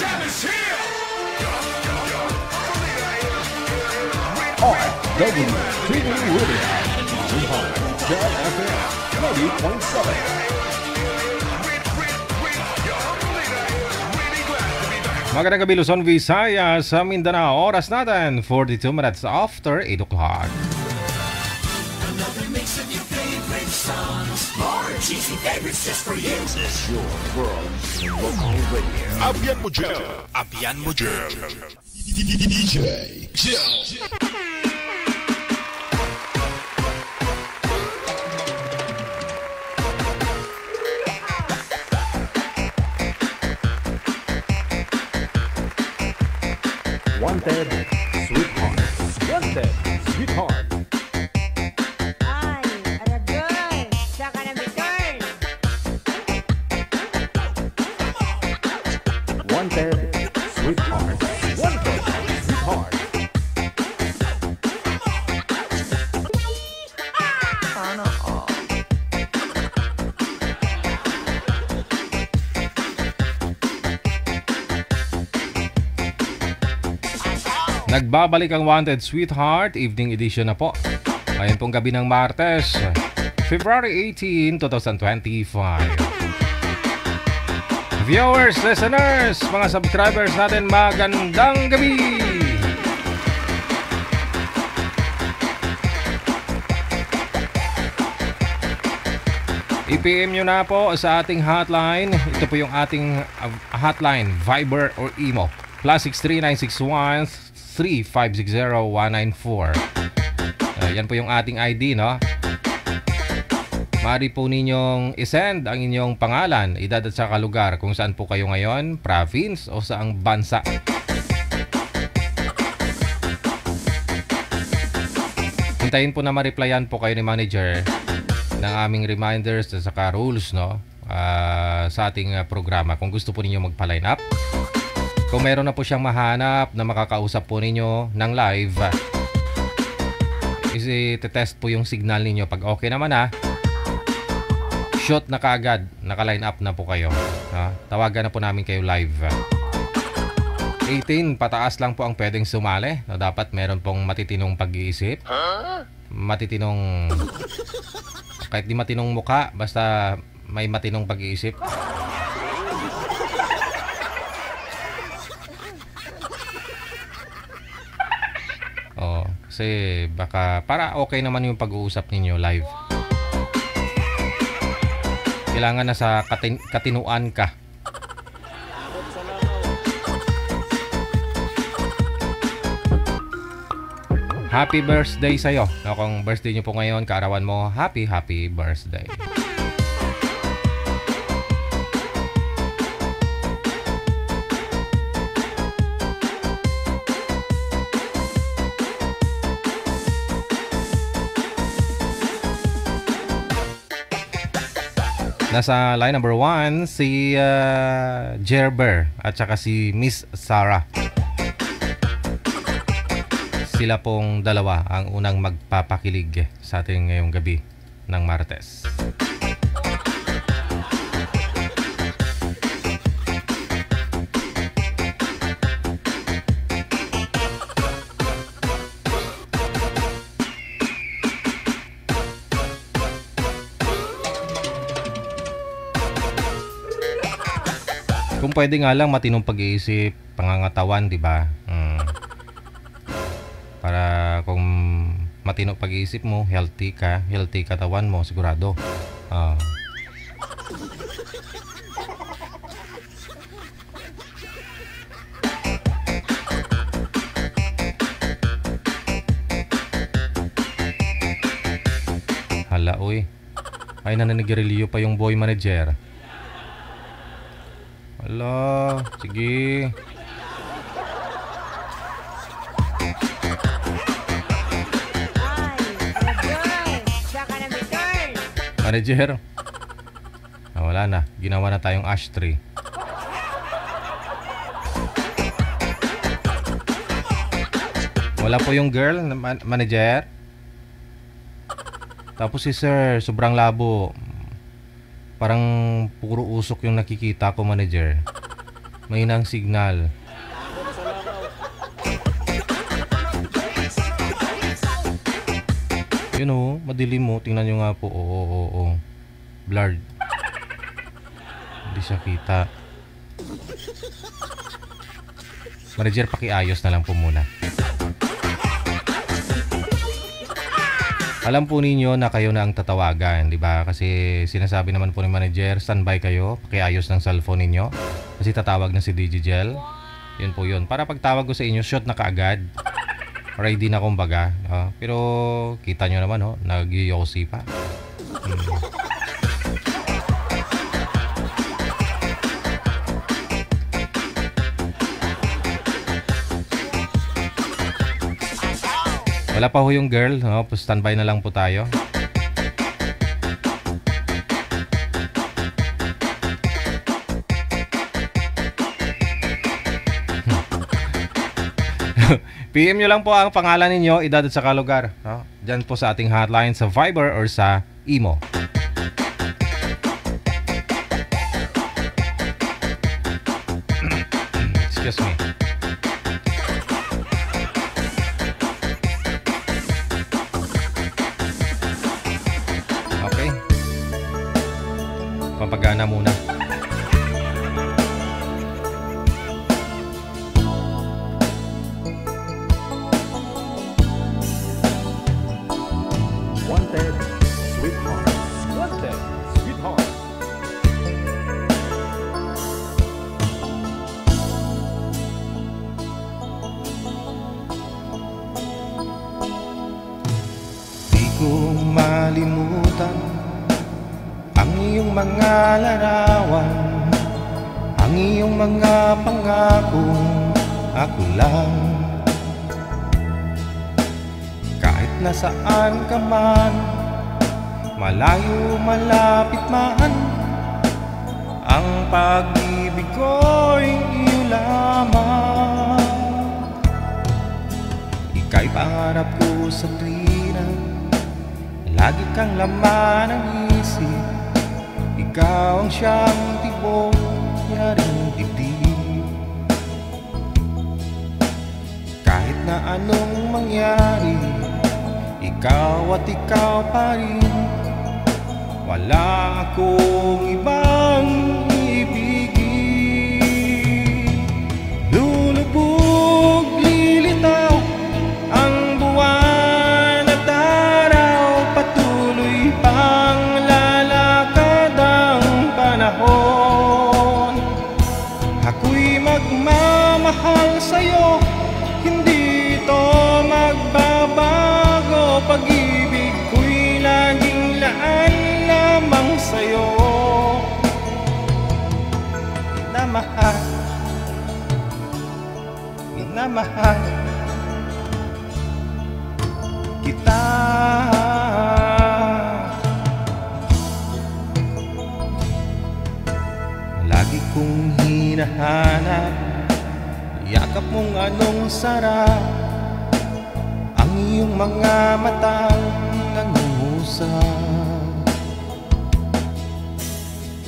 RWTV Radio, Jam FM 90.7. Magandang gabi Luzon, Visayas, sa Mindanao. Oras natin 42 minutes after 8 o'clock. Another mix of your favorite songs. More cheesy favorites just for you. This is your world local radio. Abyan mo Jam. Abyan mo Jam. DJ Jam. Wanted, Sweetheart. Wanted, Sweetheart. Ay, Aragoy, saka na return. Wanted, Sweetheart. Wanted, Sweetheart. Sana all. Nagbabalik ang Wanted Sweetheart, evening edition na po. Ngayon pong gabi ng Martes, February 18, 2025. Viewers, listeners, mga subscribers natin, magandang gabi! I-PM nyo na po sa ating hotline. Ito po yung ating hotline, Viber or Imo. +63961 3560-194. Yan po yung ating ID, no? Maaari po ninyong isend ang inyong pangalan, edad at saka lugar, kung saan po kayo ngayon, province o saang bansa. Hintayin po na ma-replyan po kayo ni manager ng aming reminders at saka rules, no? Sa ating programa. Kung gusto po ninyo magpa-line up, kung meron na po siyang mahanap na makakausap po ninyo ng live, isi-test po yung signal ninyo. Pag okay naman shoot na kaagad, naka-line up na po kayo. Tawagan na po namin kayo live. 18 pataas lang po ang pwedeng sumali. Dapat meron pong matitinong pag-iisip. Matitinong, kahit di matinong mukha, basta may matinong pag-iisip. Kasi baka para okay naman yung pag-uusap ninyo live. Kailangan na sa katinuan ka. Happy birthday sa'yo. Kung birthday nyo po ngayon, kaarawan mo, happy birthday. Nasa line number 1 si Gerber at saka si Miss Sarah. Sila pong dalawa ang unang magpapakilig sa ating ngayong gabi ng Martes. Kung pwede nga lang matinong pag-iisip, pangangatawan, di ba? Para kung matinong pag-iisip mo, healthy katawan mo, sigurado. Hala, uy. Ay, nananigiriliyo pa yung boy manager. Hala, sige. Manager. Wala na. Ginawa na tayong ashtray. Wala po yung girl, manager. Tapos si sir, sobrang labo. Parang puro usok yung nakikita ko, manager. Mahinang signal. Yun o, madilim mo. Tingnan nyo nga po. Oo. Blurred. Hindi siya kita. Manager, pakiayos na lang po muna. Alam po ninyo na kayo na ang tatawagan, di ba? Kasi sinasabi naman po ni manager, standby kayo, pakiayos ng cellphone ninyo. Kasi tatawag na si Digigel. Yun po yun. Para pagtawag ko sa inyo, shot na kaagad. Ready na kumbaga. Pero kita nyo naman, nag-yosi pa. Wala pa ho yung girl, standby na lang po tayo. PM nyo lang po ang pangalan ninyo, edad at saka lugar. Diyan po sa ating hotline sa Viber or sa Imo. Excuse me. Okay. Pampagana muna. Wanted, sweetheart. Wanted, sweetheart. Di ko malimutan ang iyong mga larawan, ang iyong mga pangakong ako lang. Kahit nasaan ka man, malayo malapit man, ang pag-ibig ko'y iyo lamang. Ika'y pangarap ko sa tuwina, lagi kang laman ng isip. Ikaw ang siyang tibok niya rin dibdib. Kahit na anong mangyari, ikaw at ikaw pa rin. Wala akong ibang ibigin. Lulubog, lilitaw ang buwan at araw, patuloy pang lalakad ang panahon. Ako'y magmamahal sa'yo, hindi ito magbabago. Pag-ibig ko'y laging laan lamang sa'yo. Minamahal, minamahal kita. Lagi kong hinahanap yakap mong anong sarap, ang iyong mga matang nangungusap.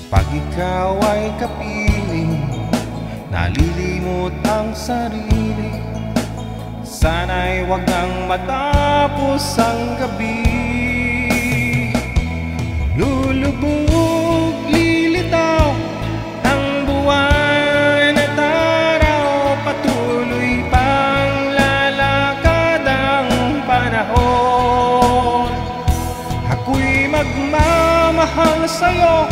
Pag ikaw ay kapiling, nalilimot ang sarili. Sana'y wag nang matapos ang gabi. Lulubog, lilitaw ang buwan at araw, patuloy pang lalakad ang panahon. Ako'y magmamahal sa'yo,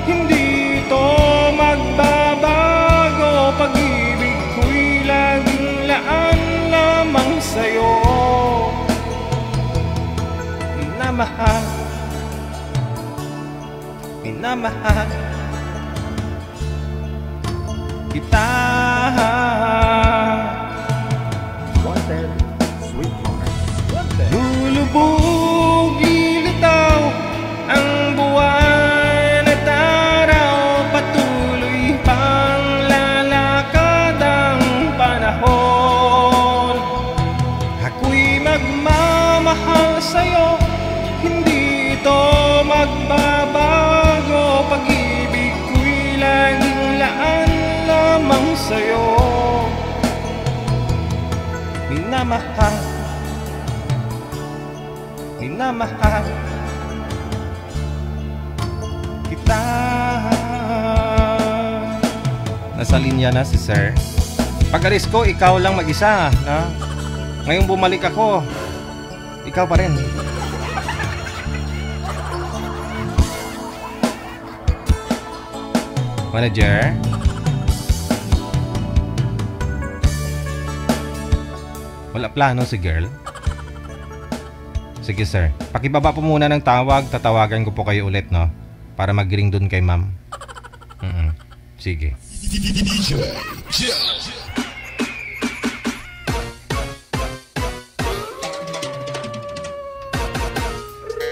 hindi ito magbabago. Pag-ibig ko'y laging laan lamang sa'yo. Minamahal, minamahal kita. Wanted, sweetheart. Wanted. Lulubog, lilitaw ang buwan at araw, patuloy pang lalakad ang panahon. Ako'y magmamahal sa'yo, hindi ito magbabago. Pag-ibig ko'y laging laan lamang sa'yo, minamahal, minamahal kita. Nasa linya na si Sir. Pag-alis ko, ikaw lang mag-isa, na? Ngayong bumalik ako, ikaw pa rin. Manager? Wala plano si girl? Sige sir, pakibaba po muna ng tawag, tatawagan ko po kayo ulit, no? Para mag-ring dun kay ma'am. Sige. DJ Jill.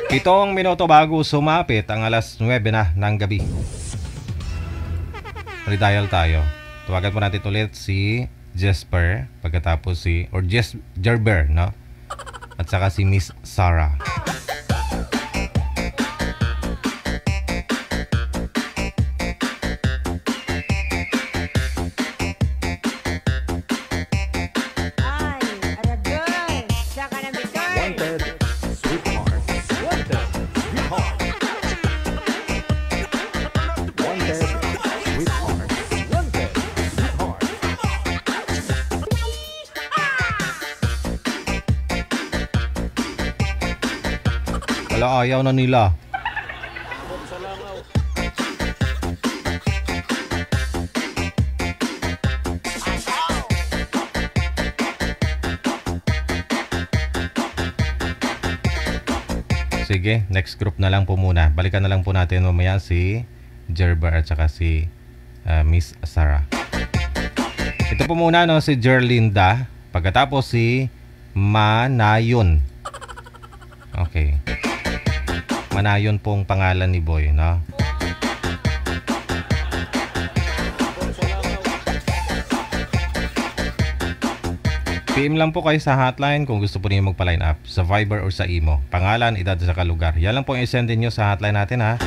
7 minuto bago sumapit ang alas 9 na ng gabi. Redial tayo. Tawagan po natin ulit si Jesper, pagkatapos si Gerber, no? At saka si Miss Sarah. Ay, aragay. Siya ka na bitor. Wanted, sweetheart. Wanted, sweetheart. Wanted, sweetheart. Wanted, sweetheart. Wala, ayaw na nila. Sige, next group na lang po muna. Balikan na lang po natin mamaya si Gerber at saka si Miss Sarah. Ito po muna, no, si Jerlinda. Pagkatapos si Manayon. Okay. Manayon pong pangalan ni Boy, no? PM lang po kayo sa hotline kung gusto po niyo magpa-line up sa Viber or sa Imo. Pangalan, edad, sa lugar. Yan lang po yung i-send niyo sa hotline natin, ha.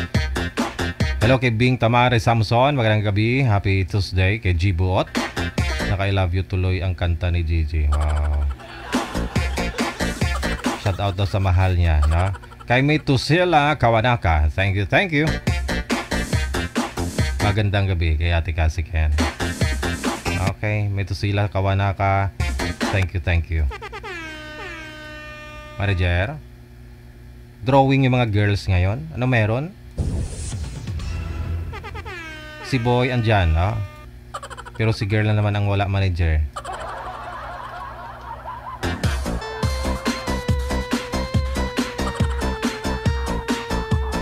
Hello kay Bing Tamare Samson. Magandang gabi. Happy Tuesday kay G Buot. Naka-I love you tuloy ang kanta ni Gigi. Wow. Shout out daw sa mahal niya, no? Kay May Tusila Kawanaka. Thank you, thank you. Magandang gabi kay Ate Cassie Ken. Okay, May Tusila Kawanaka. Thank you, thank you. Manager? Drawing yung mga girls ngayon? Ano meron? Si Boy andyan, no? Pero si girl na naman ang wala, manager.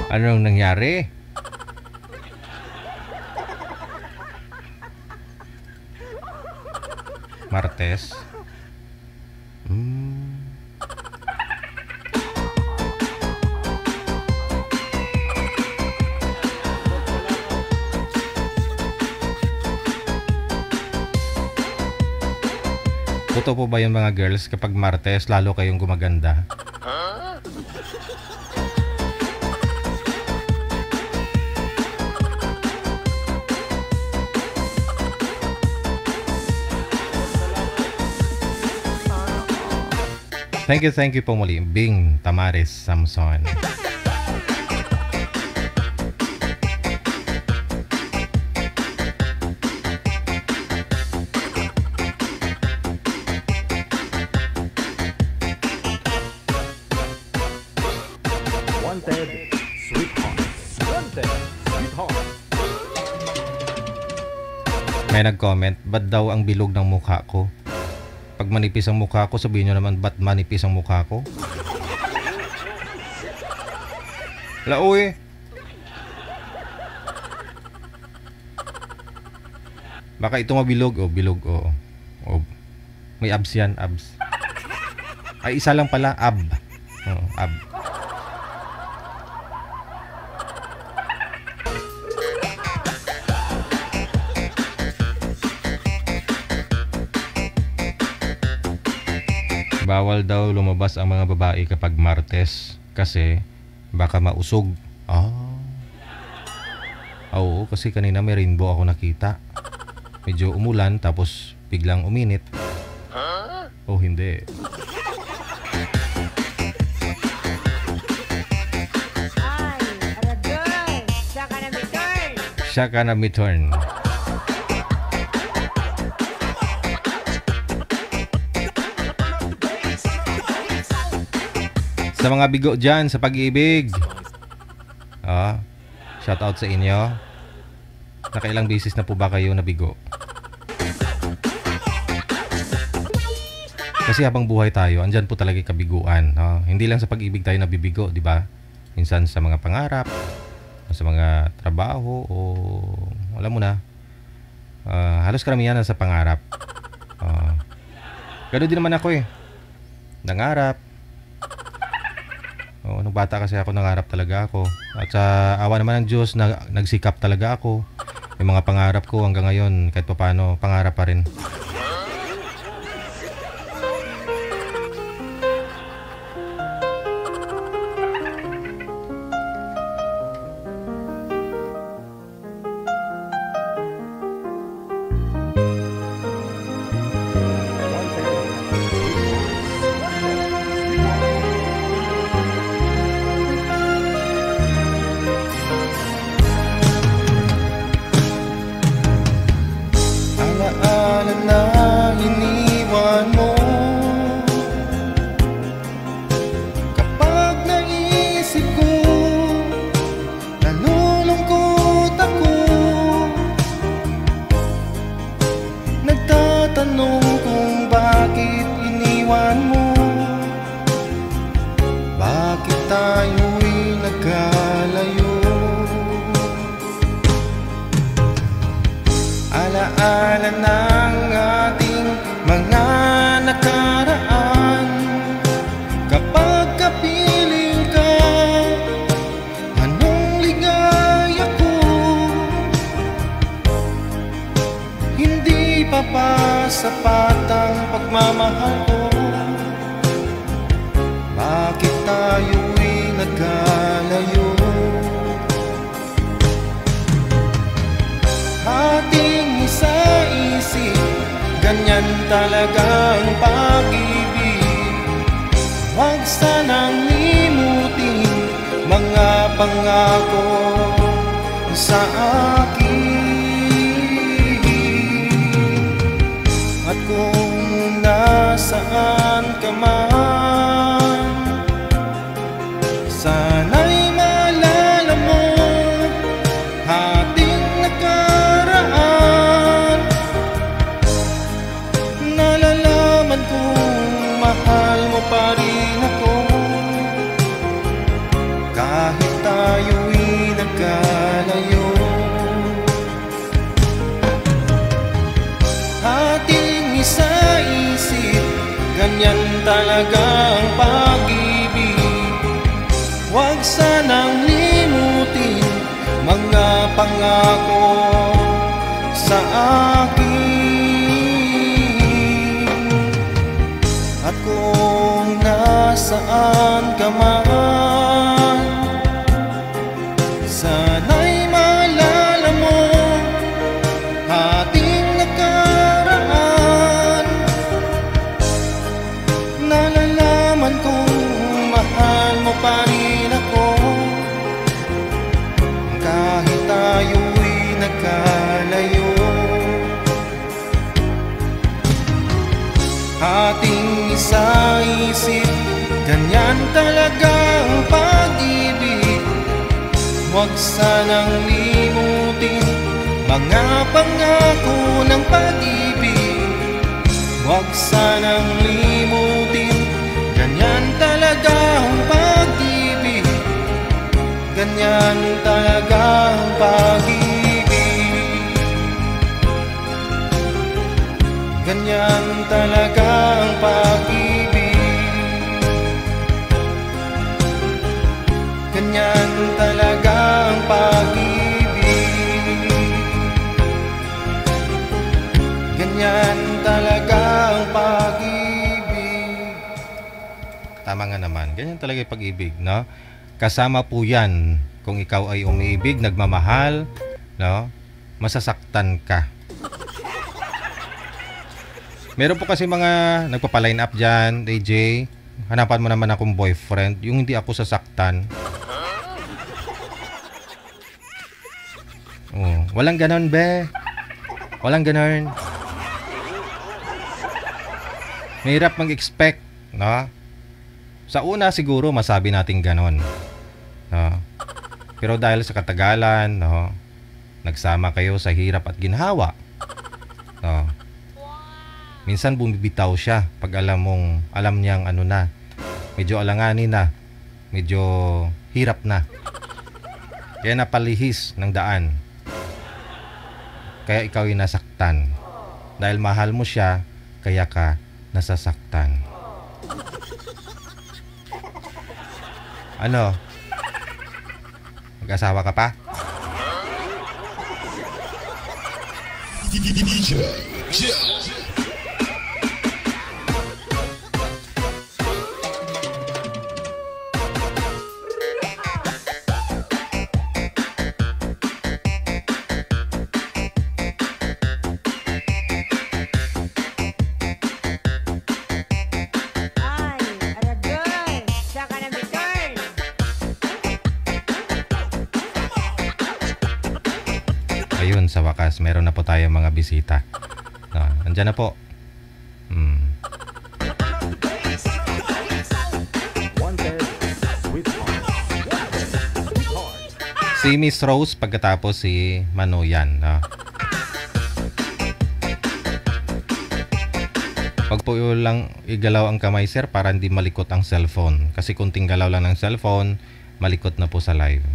Anong nangyari? Martes? Totoo po ba yung mga girls kapag Martes lalo kayong gumaganda? Thank you po muli, Bing Tamares Samson. Wanted, sweetheart. Wanted, sweetheart. May nag-comment, ba't daw ang bilog ng mukha ko? Pag manipis ang mukha ko, sabihin nyo naman, ba't manipis ang mukha ko? Lauwi. Baka ito mabilog. O, bilog. O. May abs yan, abs. Ay, isa lang pala, ab. O, ab. Bawal daw lumabas ang mga babae kapag Martes kasi baka mausog. Oo, kasi kanina may rainbow ako nakita. medyo umulan tapos biglang uminit. Oh, hindi. Ay, arador. Siya ka na may turn. Siya ka na may turn. Sa mga bigo dyan sa pag-ibig. Shout out sa inyo. Nakailang beses na po ba kayo nabigo? Kasi habang buhay tayo, andyan po talaga yung kabiguan. Hindi lang sa pag-ibig tayo nabibigo, di ba? Minsan sa mga pangarap, sa mga trabaho, o alam mo na, halos karamihan na sa pangarap. Gano'n din naman ako eh. Nangarap. Nung bata kasi ako, nangarap talaga ako. At sa awa naman ng Diyos, nagsikap talaga ako. Yung mga pangarap ko hanggang ngayon, kahit pa paano, pangarap pa rin. Alaala na iniwan mo. Kapag naisip ko, nalulungkot ako. Nagtatanong kung bakit iniwan mo. Bakit tayo'y nagkalayo? Alaala ng ating mga nakaraan. Kapag kapiling ka, anong ligaya ko. Hindi pa ba sapat ang pagmamahal ko? Bakit tayo'y nagkalayo? Ating isa-isip, ganyan talaga ang pag-ibig. Huwag sanang limutin mga pangako sa akin. At kung nasaan ka man, sana'y maalala mo ating nakaraan. Nalalaman kong mahal mo pa rin ako, kahit tayo'y nagkalayo. Ating isa-isip, ganyan talaga ang pag-ibig. Huwag sanang limutin mga pangako sa akin. At kung nasaan ka man, sana'y maalala mo ating nakaraan. Nalalaman kong mahal mo pa rin ako, kahit tayo'y nagkalayo. Ating isa-isip, ganyan talaga ang pag-ibig. Huwag sanang limutin mga pangako ng pag-ibig. Huwag sanang limutin, ganyan talaga ang pag-ibig. Ganyan talaga ang pag-ibig. Ganyan talaga ang pag-ibig. Ganyan talaga ang pag-ibig. Ganyan talaga ang pag-ibig. Tama nga naman. Ganyan talaga yung pag-ibig, no? Kasama po yan kung ikaw ay umiibig, nagmamahal, no? Masasaktan ka. Meron po kasi mga nagpapa-line up dyan, AJ. Hanapan mo naman akong boyfriend. Yung hindi ako sasaktan. Oh, walang ganon, be. Walang ganon. Mahirap mag-expect, no? Sa una siguro masabi natin ganon. No? Pero dahil sa katagalan, no, nagsama kayo sa hirap at ginhawa. No? Minsan bumibitaw siya pag alam niyang ano na, medyo alanganin na, medyo hirap na. Kaya napalihis ng daan. Kaya ikaw ay nasaktan. Dahil mahal mo siya, kaya ka nasasaktan. Ano? Mag-asawa ka pa? DJ Jill. Ay, arador. Saka na return. Ayun, sa wakas, meron na po tayong mga bisita. Andyan na po. Si Miss Rose, pagkatapos si Manoyan. Pag po lang igalaw ang kamay, sir, para hindi malikot ang cellphone. Kasi kunting galaw lang ng cellphone, malikot na po sa live.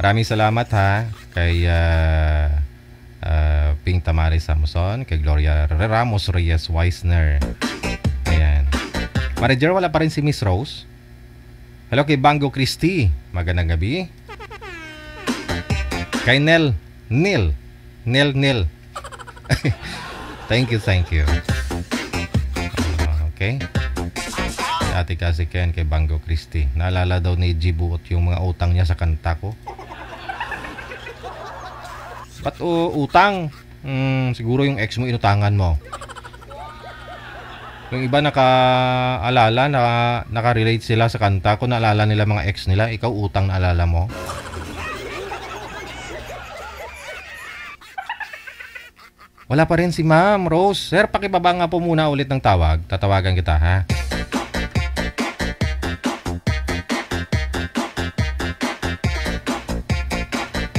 Maraming salamat ha kay Ping Tamari Samson, kay Gloria Ramos Reyes Weisner. Ayan. Manager, wala pa rin si Miss Rose. Hello kay Bango Christie. Magandang gabi. Kay Nel. Thank you. Okay. Si Ate kasi Ken kay Bango Christie. Naalala daw ni Jibuot yung mga utang niya sa kanta ko. Ba't utang? Siguro yung ex mo inutangan mo. Yung iba nakaalala, nakarelate sila sa kanta ko, naalala nila mga ex nila. Ikaw utang naalala mo. Wala pa rin si Ma'am Rose. Sir, pakibaba nga po muna ulit ng tawag. Tatawagan kita, ha?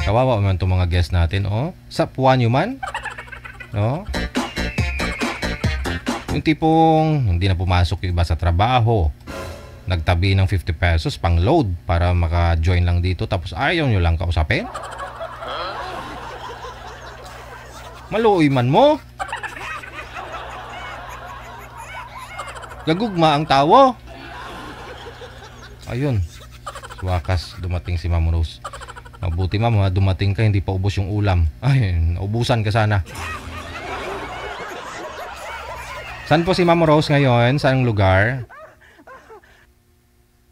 Kawawa naman itong mga guests natin, oh. Sapwan nyo man. Oh. Yung tipong hindi na pumasok yung iba sa trabaho. Nagtabi ng 50 pesos pang load para maka-join lang dito. Tapos ayaw nyo lang kausapin. Maluoy man mo. Gagugma ang tawo. Ayun. Wakas dumating si Ma'am Rose. Mabuti ma'am, dumating ka, hindi pa ubos yung ulam. Ay, naubusan ka sana. Saan po si Ma'am Rose ngayon? Saan lugar?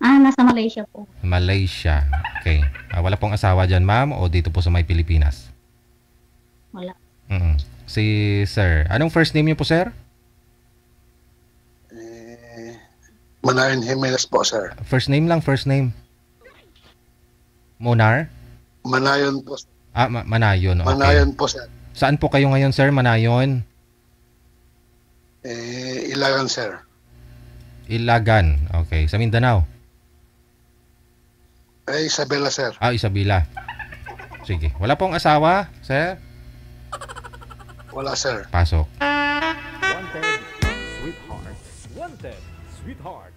Nasa Malaysia po. Malaysia. Okay. Wala pong asawa dyan, ma'am? O dito po sa may Pilipinas? Wala. Si sir. Anong first name niyo po, sir? Manayon Jimenez po, sir. First name lang, first name. Monar? Manayon po. Manayon. Okay. Manayon po, sir. Saan po kayo ngayon, sir? Manayon? Ilagan, sir. Ilagan. Okay. Sa Mindanao? Isabela, sir. Isabela. Sige. Wala pong asawa, sir? Wala, sir. Pasok. Wanted, sweetheart.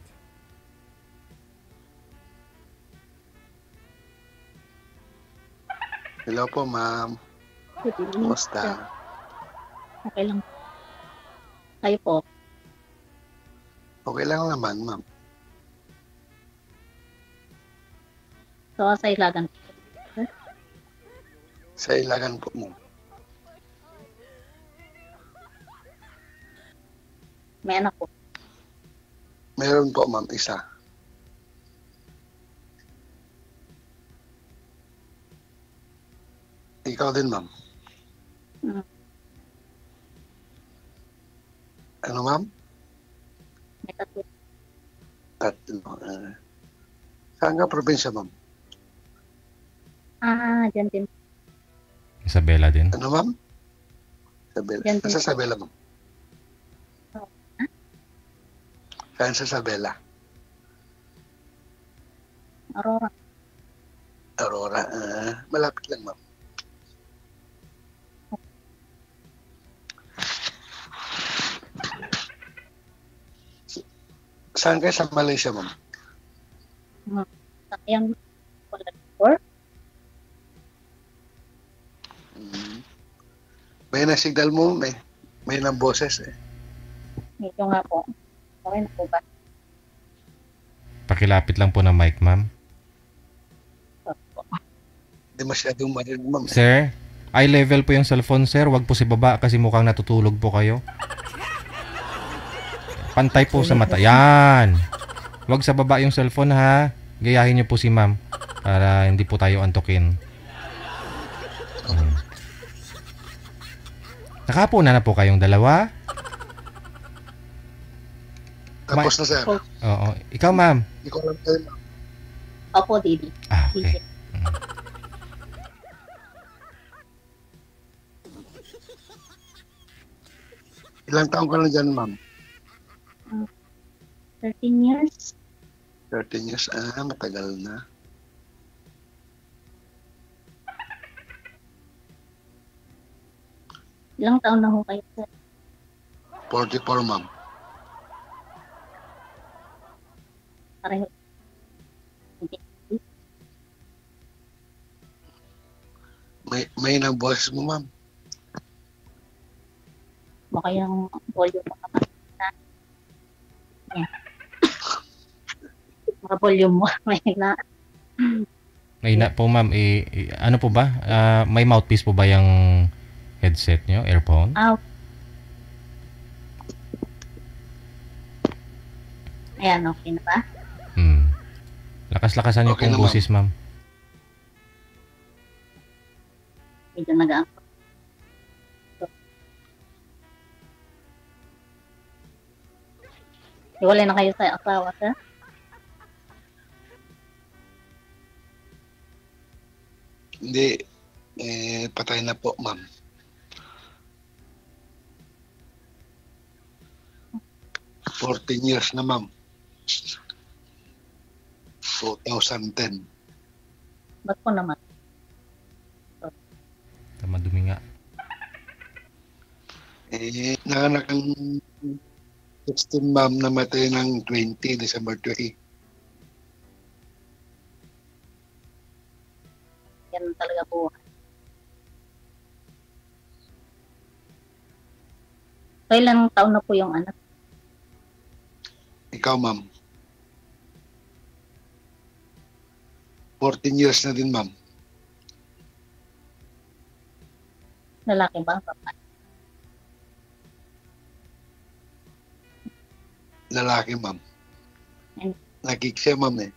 Hello po, ma'am. Good evening. Kumusta? Okay lang. Kayo po. Okay lang naman, ma'am. So, sa Ilagan. Sa Ilagan po, ma'am. May anak po. Meron po, ma'am, isa. Ikaw din, ma'am. Ano, ma'am? May tatlo. Tatlo. Saan ka probinsya, ma'am? Dyan din. Isabela din. Ano, ma'am? Isabela. Yan din Saan sa po. Isabela, ma'am? Saan sa Isabela? Aurora. Aurora. Malapit lang, ma'am. Saan kayo sa Malaysia, ma'am? Sayang. Kuala Lumpur. May nasignal mo, may nang boses eh. Medyo nga po. Okay na po ba? Pakilapit lang po ng mic, ma'am. Opo. Hindi masyadong marinig, ma'am. Sir, eye level po yung cellphone, sir. Wag po si baba kasi mukhang natutulog po kayo. Pantay po sa mata. Yan. Wag sa baba yung cellphone, ha. Gayahin niyo po si ma'am para hindi po tayo antukin. Nakapo na po kayong dalawa? Tapos na, sir. Oo. Ikaw, ma'am. Hindi ko alam kayo, ma'am. Opo, Didi. Okay. Ilang taon ka na dyan, ma'am? 13 years. 13 years. Matagal na. Ilang taon na ho kayo, sir? 44, ma'am. Pareho. Hindi. May nang boses mo, ma'am. Baka yung volume mo naman. Yan. Mga volume mo. May na. May na po, ma'am. Ano po ba? May mouthpiece po ba yung headset nyo? Earphone? Ayan, okay na ba? Lakas-lakasan niyo Okay pong na, ma'am. boses, ma'am. Medyo nag-aangkot. Iwalay na kayo sa asawa, sir? Hindi. Patay na po, ma'am. ...14 years na, ma'am. 2010. Ba't po naman? Madumi nga. Nanganak ang 16, ma'am, namatay ng 20, December 20. Yan talaga po. So, ilang taon na po yung anak? Ikaw, ma'am. 14 years na din, ma'am. Lalaki ba? Babae? Lalaki, ma'am. Ano? Nakik siya, ma'am eh.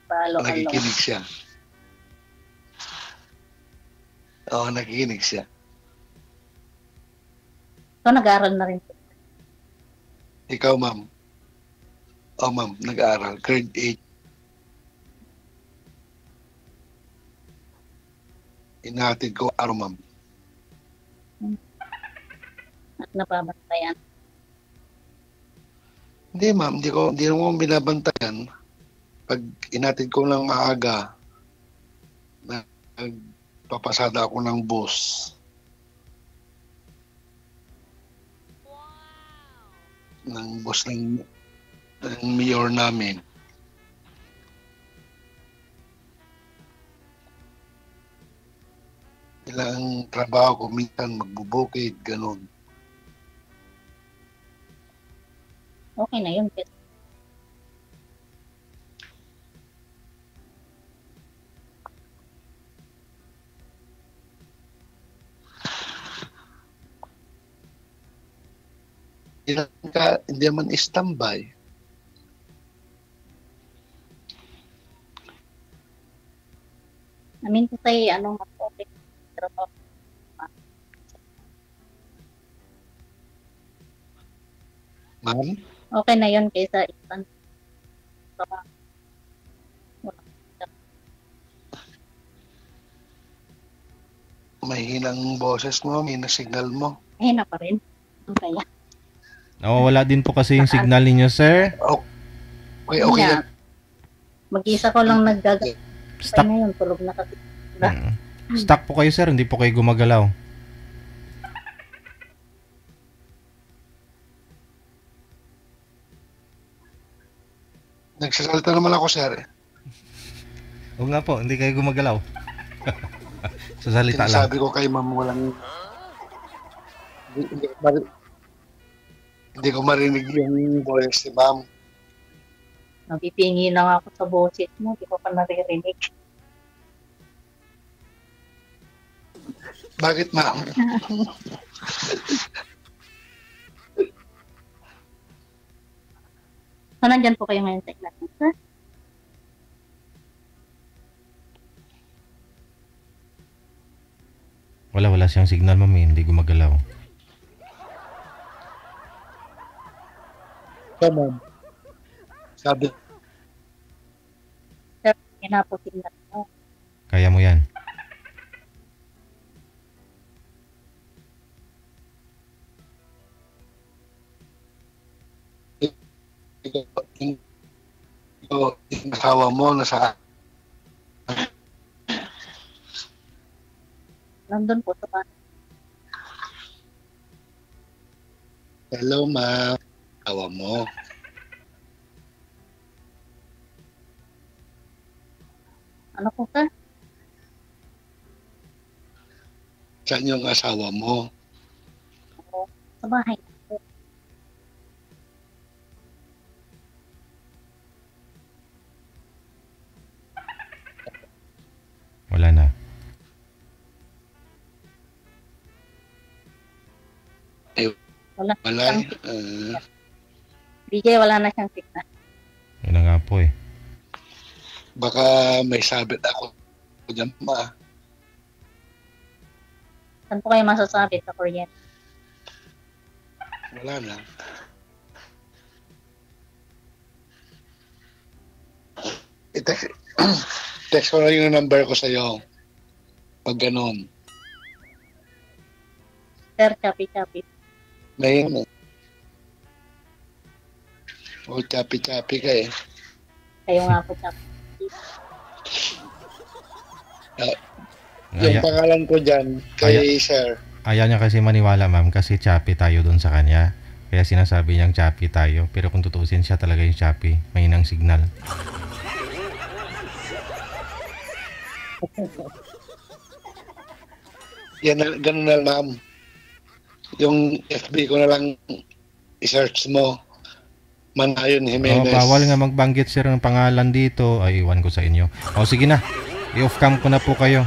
Palo-alo. Nakikinig siya. Oo, nakikinig siya. So, nag-aaral na rin po. Ikaw, ma'am. Oo, ma'am. Nag-aaral. Grade 8. Inahatid ko araw, ma'am. At napabantayan. Hindi, ma'am. Hindi naman binabantayan. Pag inatid ko lang maaga, nagpapasada ako ng bus. Ng bus ng mayor namin. Ilang trabaho ko, minsan magbubukid, ganun. Okay na yun. Hindi naman standby. Namin ko say, anong okay. Pero, Ma'am, Okay na yun kaysa isang trabaho. may hinang boses mo, may signal mo. Mahina pa rin. Ano kaya? Nawawala din po kasi yung signal ninyo, sir. Okay, okay Kaya, yan. mag-isa ko lang naggagay Stuck, na yun. Tulog na kasi. stuck po kayo, sir. Hindi po kayo gumagalaw. Nagsasalita naman ako, sir. Oo nga po, hindi kayo gumagalaw. Sa salita lang. Sinasabi ko kay ma'am, walang... Hindi ko marinig yung voice ni ma'am. Napipingi lang ako sa boses mo. Di ko pa naririnig. Bakit, ma'am? So, nandyan po kayo ngayon sa class, sir? Wala siyang signal, ma'am. Hindi gumagalaw. So, ma'am. Sabi, Sir, yun na po signal mo. Kaya mo yan. yung asawa mo nasa Nandun po sa bahay. hello, ma'am. Asawa mo. Ano po, sir? Saan yung asawa mo? Sa bahay. Wala na. Wala. Wala. DJ, wala na siyang signal. Yun na nga po eh. Baka may sabit ako dyan, ma. Saan po kayo masasabi sa kuryente? Wala na. I-text, text ko na yung number ko sa'yo. Pag ganun. Sir, chapi-chapi. May o chapi-chapi ka eh. Kayo nga po, chapi. Yung pangalan ko dyan, kay sir. Ayaw niya kasi maniwala, ma'am, kasi chappy tayo doon sa kanya. Kaya sinasabi niyang chappy tayo. Pero kung tutuusin, siya talaga yung chappy. Mahinang signal. Yan, ganun na ma'am. Yung FB ko na lang i-search mo. Manayon Jimenez. Bawal nga magbanggit, sir, ng pangalan dito. Ay, iwan ko sa inyo. Sige na. I-off cam ko na po kayo.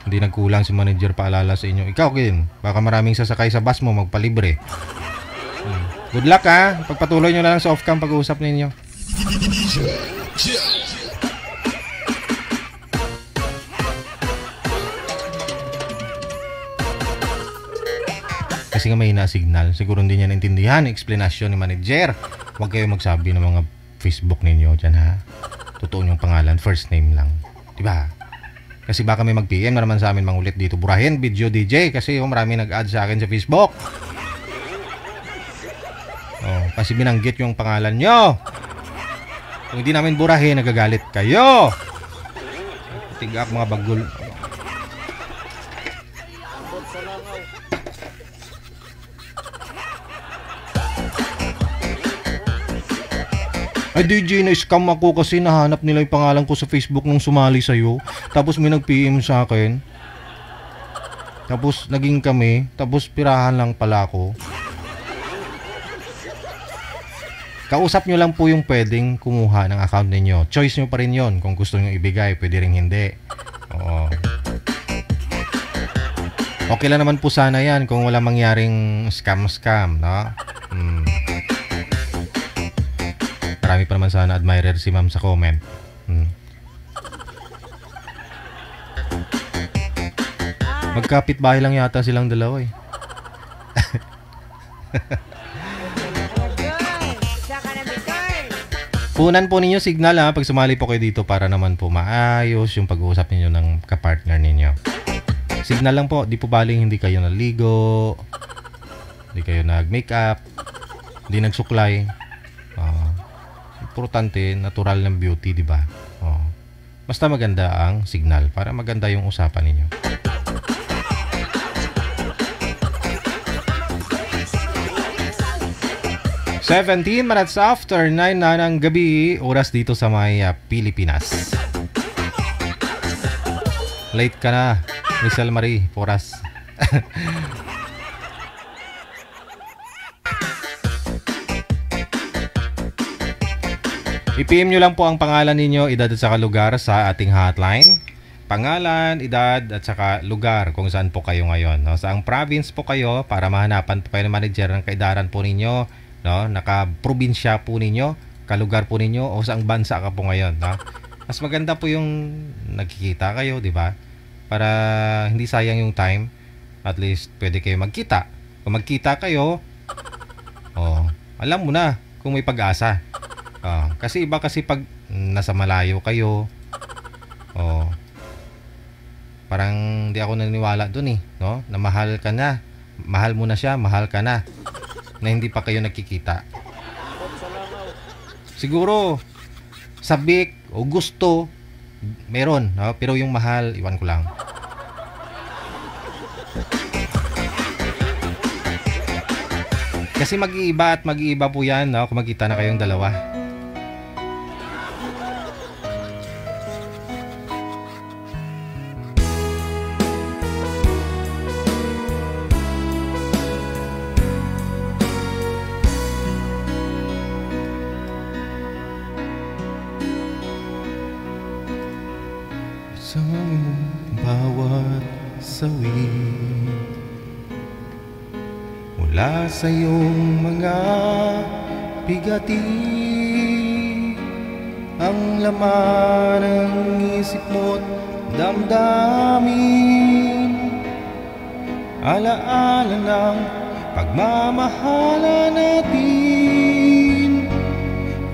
Hindi nagkulang si manager paalala sa inyo. Ikaw, Kin, baka maraming sasakay sa bus mo, magpalibre. Good luck, ha. Pagpatuloy nyo na lang sa off cam pag-uusap ninyo. Kasi nga may na-signal. Siguro hindi niya naintindihan ang explanation ni manager. Huwag kayo magsabi ng mga Facebook ninyo dyan, ha. Totoo yung pangalan, first name lang. Diba? Kasi baka may mag-PM na naman sa amin mangulit dito. Burahin, video DJ. Kasi marami nag-add sa akin sa Facebook. Kasi binanggit yung pangalan nyo. Kung hindi namin burahin, nagagalit kayo. Tigak mga bagul. Ay, DJ, na-scam ako kasi nahanap nila yung pangalan ko sa Facebook nung sumali sa'yo. Tapos may nag-PM sa akin. Tapos naging kami. Tapos pirahan lang pala ako. Kausap nyo lang po yung pwedeng kumuha ng account ninyo. Choice nyo pa rin yon. Kung gusto nyo ibigay, pwede rin hindi. Oo. Okay lang naman po sana yan kung wala mangyaring scam, no? Marami pa naman sana admirer si ma'am sa comment. Magkapit bahay lang yata silang dalawa eh. Arador, saka na Victor. Punan po ninyo signal ha pag sumali po kayo dito para naman po maayos yung pag-uusap ninyo ng kapartner ninyo. Signal lang po, di po baling hindi kayo naligo, hindi kayo nag-makeup, hindi nagsuklay. Importante, natural ng beauty, di ba? Basta maganda ang signal para maganda yung usapan ninyo. "17 minutes after 9 na ng gabi, oras dito sa may Pilipinas." Late ka na, Rizal Marie Poras. I-PM nyo lang po ang pangalan ninyo, edad at saka lugar sa ating hotline. Pangalan, edad at saka lugar kung saan po kayo ngayon. No? Saang province po kayo para mahanapan po kayo ng manager ng kaidaran po ninyo. No? Naka-probinsya po ninyo, kalugar po ninyo o saang bansa ka po ngayon. No? Mas maganda po yung nagkikita kayo, di ba? Para hindi sayang yung time. At least pwede kayo magkita. Kung magkita kayo, alam mo na kung may pag-asa. Kasi iba kasi pag nasa malayo kayo, parang di ako naniniwala dun no? Na mahal ka na, mahal mo na siya, mahal ka na hindi pa kayo nagkikita. Siguro sabik o gusto meron, no? Pero yung mahal, iwan ko lang. Kasi mag-iiba at mag-iiba po yan, no? Kung magkita na kayong dalawa. Sa bawat sawi mula sa iyong mga bigati, ang laman ng isip mo't damdamin, alaala ng pagmamahala natin.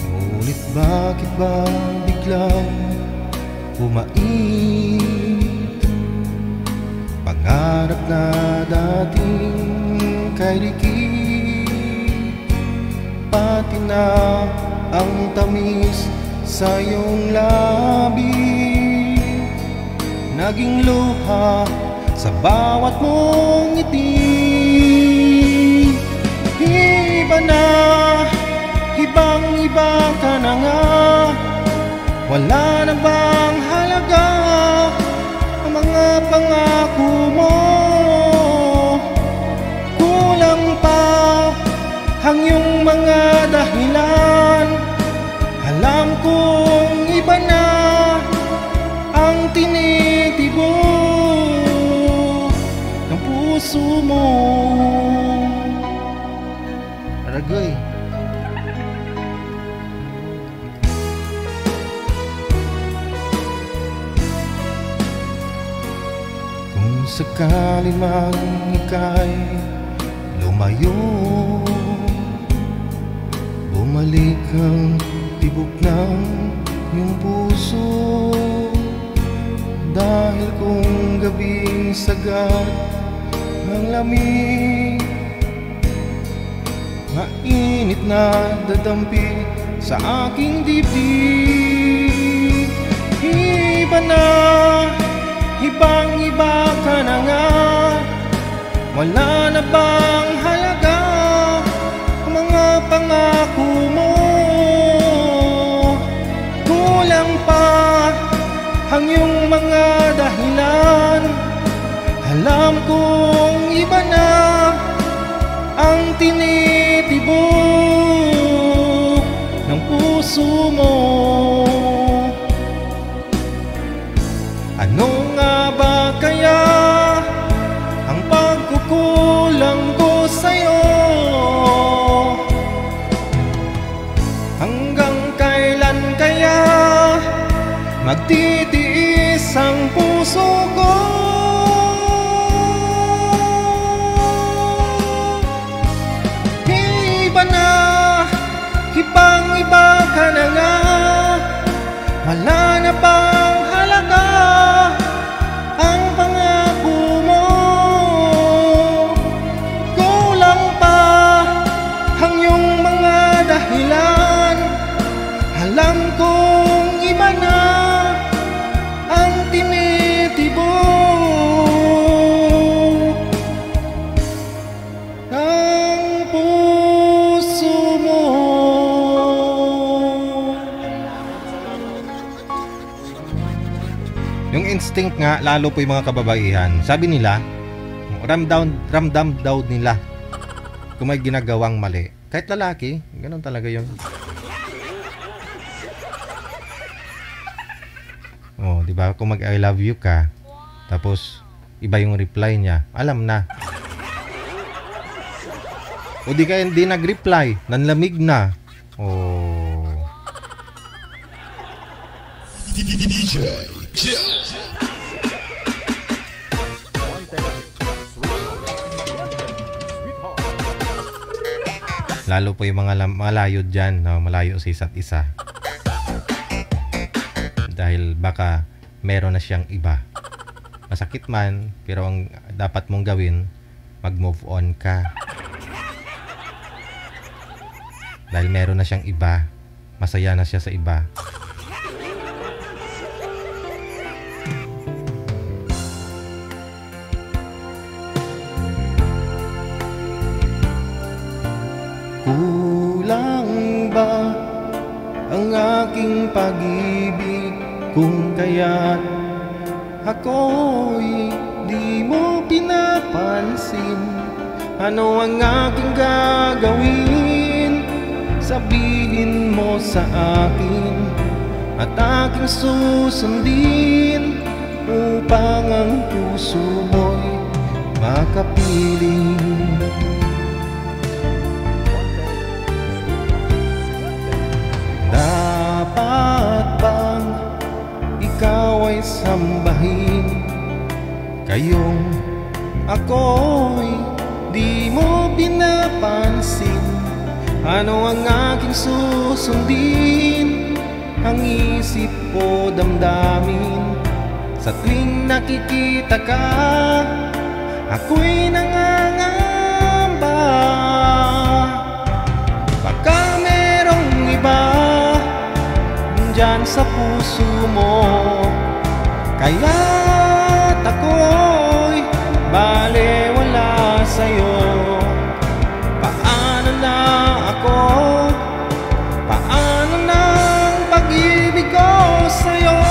Ngunit bakit ba biglang bumait pangarap na dating kay dikit, pati na ang tamis sa iyong labi, naging luha sa bawat mong ngiti. Iba na, ibang-iba ka na nga, wala na bang halaga ang mga pangako mo? Kulang pa ang iyong mga dahilan. Alam kong iba na ang tinitibok ng puso mo. Aragay. Sakali man ika'y lumayo, bumalik ang tibok ng iyong puso. Dahil kung gabing sagad ng lamig, mainit na dadampi sa aking dibdib. Iba na, ibang-iba ka na nga, wala na bang halaga ang mga pangako mo? Kulang pa ang iyong mga dahilan. Alam kong iba na ang tinitibok ng puso mo. Ano nga ba kaya ang pagkukulang ko sa'yo? Hanggang kailan kaya magtitiis ang puso ko? instinct nga, lalo po yung mga kababaihan. Sabi nila, ramdam daw nila kung may ginagawang mali. Kahit lalaki, ganun talaga yun. Oh, di ba? Kung mag-I love you ka, tapos iba yung reply niya, alam na. O di kaya hindi nag-reply, nanlamig na. Oh. DJ Chill. Lalo po yung mga malayo dyan, no? Malayo sa isa't isa. Dahil baka meron na siyang iba. Masakit man, pero ang dapat mong gawin, mag-move on ka. Dahil meron na siyang iba, masaya na siya sa iba. Kulang ba ang aking pag-ibig kung kaya't ako'y di mo pinapansin? Ano ang aking gagawin? Sabihin mo sa akin at aking susundin upang ang puso mo'y makapiling. Dapat bang ikaw ay sambahin? Kayong ako'y di mo pinapansin. Ano ang aking susundin? Ang isip ko damdamin. Sa tuwing nakikita ka, ako'y nangangamba. Baka merong iba dyan sa puso mo, kaya't ako'y balewala sa'yo. Paano na ako? Paano na ang pag-ibig ko sa'yo?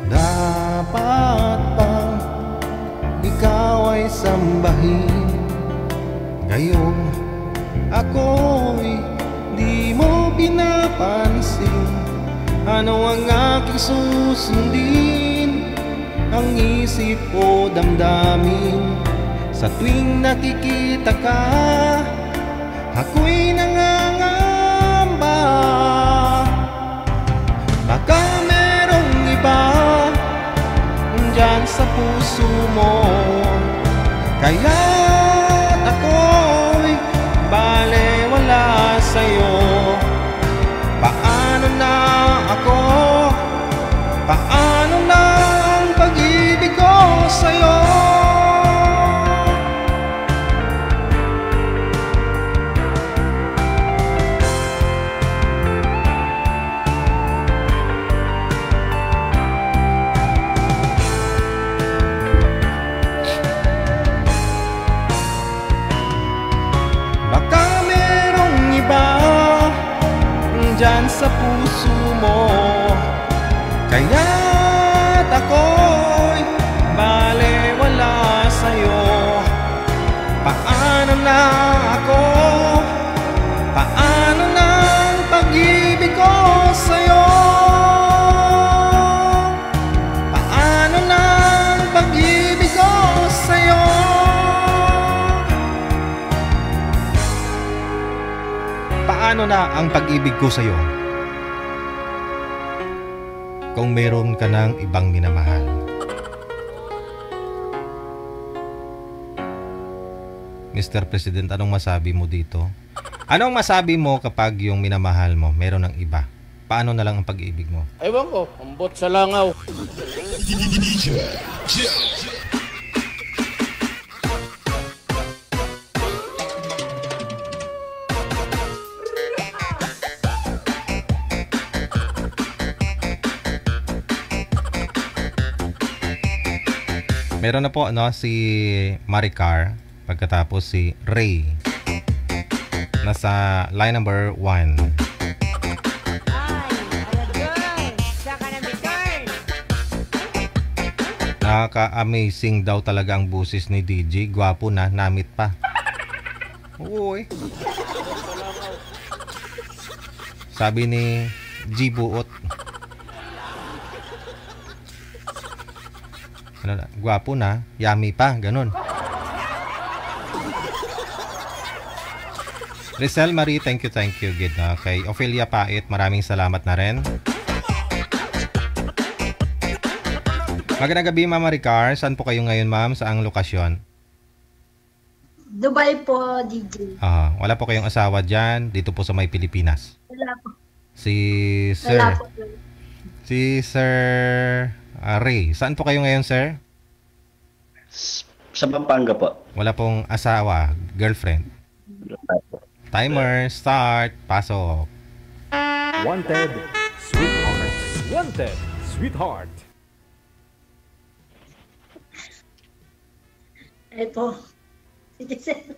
Dapat bang ikaw ay sambahin? Ngayon ako'y di mo pinapansin. Ano ang aking susundin? Ang isip ko damdamin. Sa tuwing nakikita ka, ako'y nangangamba. Baka merong iba dyan sa puso mo, kaya't ako'y balewala sa'yo. Paano na ako? Paano na ang pag-ibig ko sa'yo? Baka merong iba dyan sa puso mo, kaya't ako'y balewala sa'yo. Paano na ako? Paano na ang pag-ibig ko sa'yo? Paano na ang pag-ibig ko sa'yo? Paano na ang pag-ibig ko sa'yo? Kung meron ka ng ibang minamahal. Mr. President, anong masabi mo dito? Anong masabi mo kapag yung minamahal mo meron ng iba? Paano na lang ang pag-ibig mo? Ewan ko, ambot sa langaw. DJ Chill. Meron na po si Maricar, pagkatapos si Ray. Nasa line number 1. Nakaka-amazing daw talaga ang busis ni DJ. Gwapo na, namit pa. Oo eh. Sabi ni G. Buot. Ano na, gwapo na, yummy pa, ganun. Rizal Marie, thank you. Good na. Kay Ophelia Pait, maraming salamat na rin. Magandang gabi, Ma'am Maricar. Saan po kayo ngayon, ma'am? Saang lokasyon? Dubai po, DJ. Wala po kayong asawa dyan, dito po sa may Pilipinas. Wala po. Si Sir. Wala po. Si Sir Ray. Saan po kayo ngayon, sir? Sa Pampanga po. Wala pong asawa, girlfriend. Timer, start, pasok. Wanted, sweetheart. Wanted, sweetheart. Ito. Citizen.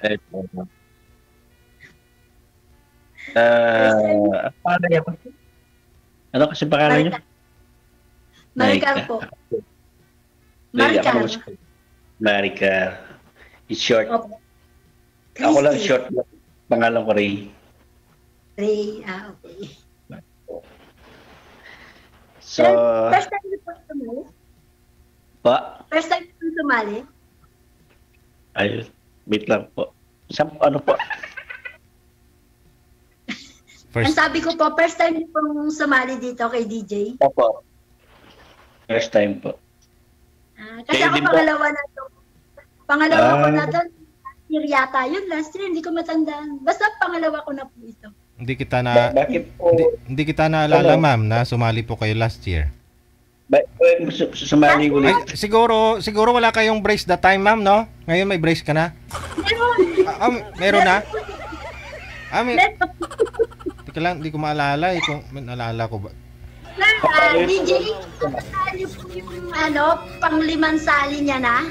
Paano yan? Ano kasi pangalan niyo? Maricar po. Maricar. Maricar. It's short. Opo. Ako lang Christy. short. Pangalan ko Ray. Ray, okay. So, First time niyo po sumali? pa? First time po sumali? Ayun. Wait lang po. Ano po? Ang sabi ko po, first time niyo pong sumali dito kay DJ? Opo. First time po. Kasi Kayo ako din po? pangalawa na to. Pangalawa ko na to. Last year yata yun. Last year, hindi ko matandaan. Basta pangalawa ko na po ito. Hindi kita na Bakit po? hindi kita naalala, ma'am, na sumali po kayo last year. Sumali ulit. Ay, siguro wala kayong brace that time, ma'am, no? Ngayon may brace ka na? Meron na? Teka lang, hindi ko maalala kung naalala ko ba. DJ, sali po yung pang-limang sali niya na.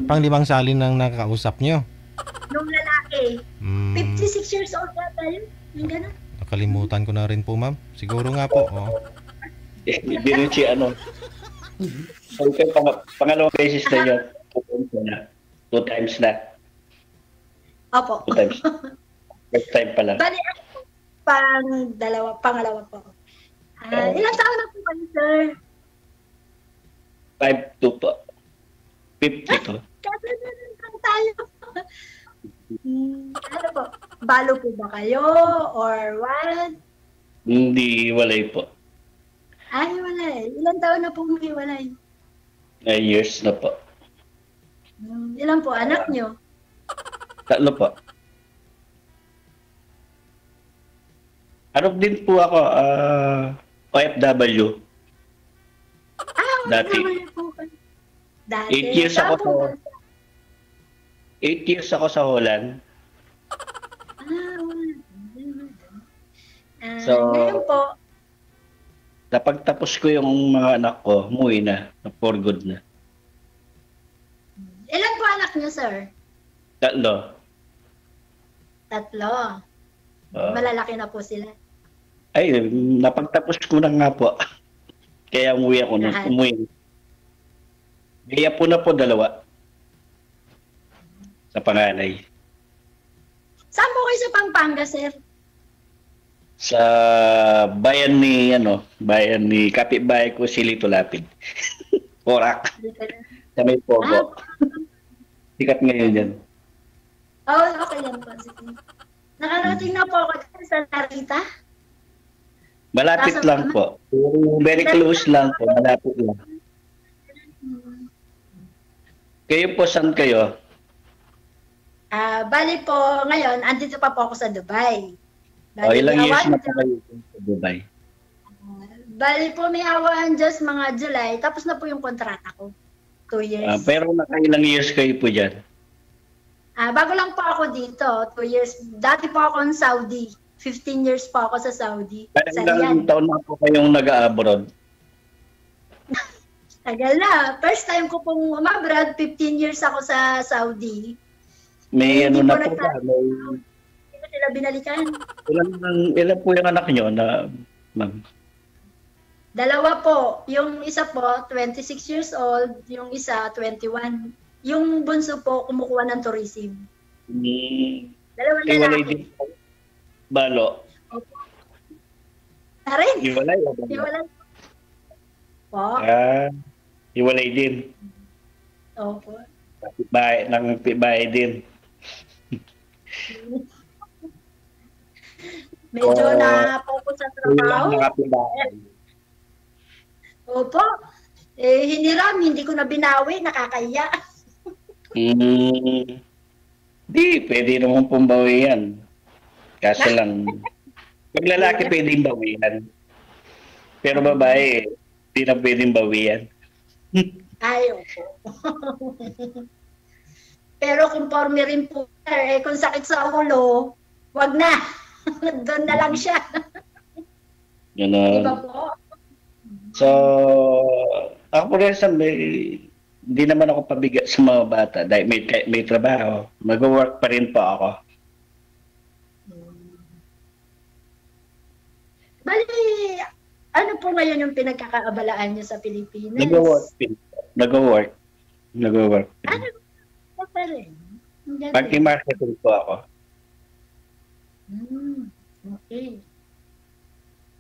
Pang-limang sali nang nakakausap nyo. Nung lalaki. 56 years old yata yun. Yung gano'n. Nakalimutan ko na rin po, ma'am. Siguro nga po. Binuchi Okay, pangalawang beses na yun. 2 times na. Opo. 2 times. First time pa lang. Bali, pangalawa po. Ilang taon na po ba, sir? 5'2" po. 52. Kasi lang tayo. Ano po? Balo po ba kayo? Or what? Hindi, walay po. Ay, wala eh. Ilang taon na po may walay? Years na po. Ilan po anak nyo? 3 po. Ano din po ako, OFW. Dati. Dati. 8 years ako sa 8 years ako sa Holland. So, ngayon po, napagtapos ko yung mga anak ko, umuwi na, for good na. ilan po anak nyo, sir? 3. 3. Malalaki na po sila. Ay, napagtapos ko na nga po. Kaya umuwi ako na. Umuwi. Kaya po na po 2. Sa panganay. Saan po kayo sa Pampanga, sir? Sa bayan ni kapitbahay ko, Silito Lapid. Porak. Sa may Pogo. Sikat ngayon yan. Okay yan po. Nakarating na po ako sa Narita. Malapit lang po. Very close lang po. Malapit lang. Kayo po, saan kayo? Bali po, ngayon, andito pa po ako sa Dubai. Ilang years na po kayo sa Dubai? Bali po, may awan Diyos mga July. Tapos na po yung kontrata ko. 2 years. Pero nakailang years kayo po dyan? Bago lang po ako dito. 2 years. Dati po ako sa Saudi. 15 years po ako sa Saudi. Ilang taon na po kayong nag-abroad? Tagal na. First time ko pong umabroad, 15 years ako sa Saudi. May Hindi na po po ba? Hindi ko sila binalikan. Ilan po yung anak nyo na, ma'am? Dalawa po. Yung isa po, 26 years old. Yung isa, 21. Yung bunso po, kumukuha ng tourism. Dalawang Hiwalay lalaki. din. Balo. Na rin. Hiwalay. Hiwalay. Po. Hiwalay din. Opo. Bahay din. Medyo na-focus sa trabaho. Opo. Hiniram, hindi ko na binawi, nakakaya. Di, pwede naman pong bawi yan. Kaso lang, pag lalaki pwedeng bawi yan. Pero babae, hindi na pwedeng bawi yan. Ay, opo. Pero conforme rin po, kung sakit sa ulo, wag na. Doon na lang siya. Ganun. Diba po? So, ako rin hindi naman ako pabigat sa mga bata dahil may trabaho. Mag-work pa rin po ako. Bali, ano po ngayon yung pinagkakaabalaan niyo sa Pilipinas? Nag-work. Ano pa rin? Marketing po ako. Okay.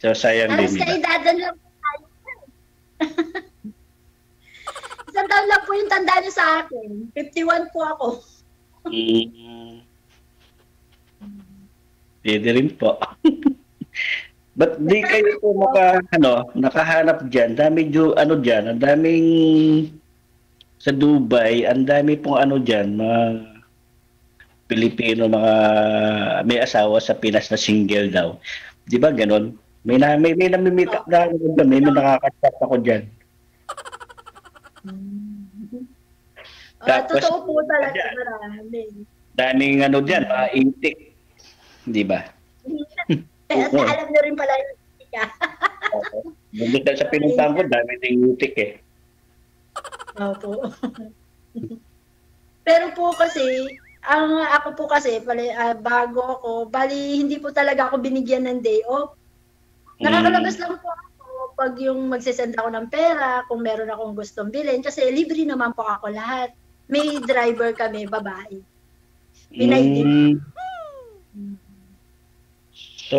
So, sayang Alas din. kaidadan lang po tayo. Isang taon lang po yung tanda niyo sa akin. 51 po ako. Pwede rin po. Ba't di kayo po nakahanap dyan? Ang daming sa Dubai, ang dami pong dyan, mga Pilipino, mga may asawa sa Pinas na single daw. Di ba ganon? May namimit up na may nakaka-chat ako dyan. Tapos, totoo po talaga marami. Daming dyan, mga intik. Di ba? Alam nyo rin pala yung ka. Bundok sa pinuntahan ko, dami ng intik eh. Opo. Pero po kasi, ako po kasi, bago ako, hindi po talaga ako binigyan ng day off. Nakakalabas lang po ako pag yung magsisend ako ng pera, kung meron akong gustong bilhin, kasi libre naman po ako lahat. May driver kami, babae. Pinay din. So,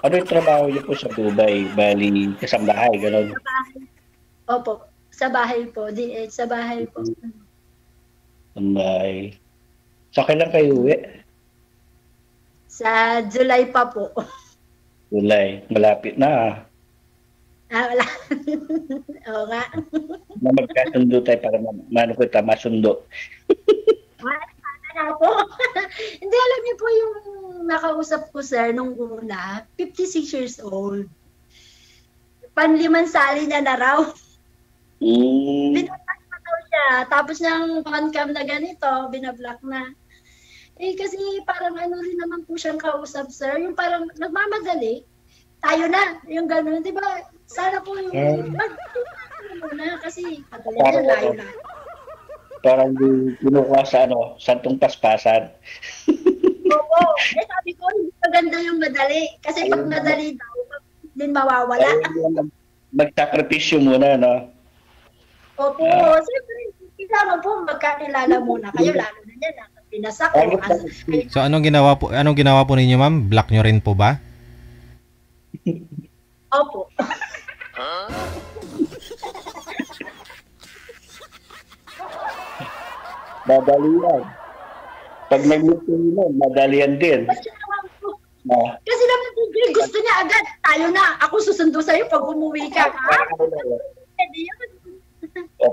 ano yung trabaho niyo po sa Dubai? Bali, kasambahay, gano'n? Opo, sa bahay po. Sa bahay po. Sambahay. Sa kailan kayo uwi? Sa July pa po. July. Malapit na. Wala. Oo nga. Na magkasundo tayo para kita masundo. Sana po. Hindi, alam niyo po yung nakausap ko, sir, nung una, 56 years old. Panlimang sali na raw. Binablock na daw siya. Tapos ng on-cam na ganito, binablock na. Kasi parang rin naman po siyang kausap, sir. Yung parang nagmamadali. Tayo na. Yung gano'n. Di ba? Sana po yung na kasi padali na, layo na. Parang kinukuha sa santong paspasan. Oo. Sabi ko, hindi maganda yung madali. Kasi pag madali daw, din mawawala. Magsakripisyo muna, no? Opo. Siyempre, kailangan po magkakilala muna kayo, lalo na yan. Pinasak ko. So anong ginawa po ninyo, ma'am? Block nyo rin po ba? Opo. Madali yan. Pag nag-meeting mo, madali yan din. Kasi naman gusto niya agad. Tayo na. Ako susundo sa'yo pag umuwi ka. Pwede yun.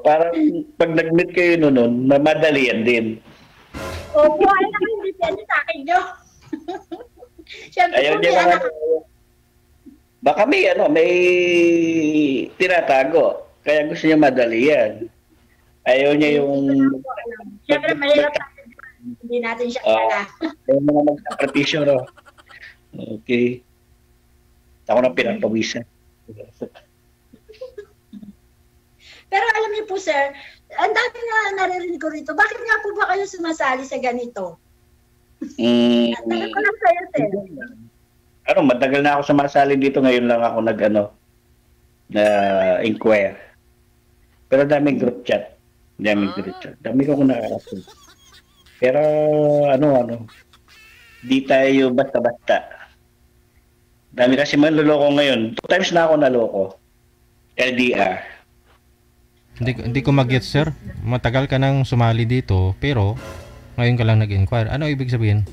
Parang pag nag-meet kayo noon, madali yan din. Opo, ay naman hindi pwede sa akin nyo. Siyempre Ayaw po niya may anak. Baka may tinatago. Kaya gusto niya madali yan. Ayaw niya yung... Siyempre mahirap natin. Hindi natin siya kala. Yung mga mag-sakripisyo, no? Okay. Ako na pinapawisan. Pero alam niyo po, sir, ang dami na naririnig ko rito. Bakit nga po ba kayo sumasali sa ganito? Tanong ko lang sa'yo, sir. Matagal na ako sumasali dito. Ngayon lang ako na-inquire. Pero daming group chat. Dami ko nakakasin. Pero di tayo basta-basta. Dami kasi manloloko ngayon. 2 times na ako naloko. LDR. Hindi ko mag-get, sir. Matagal ka nang sumali dito, pero ngayon ka lang nag-inquire. Ano ibig sabihin?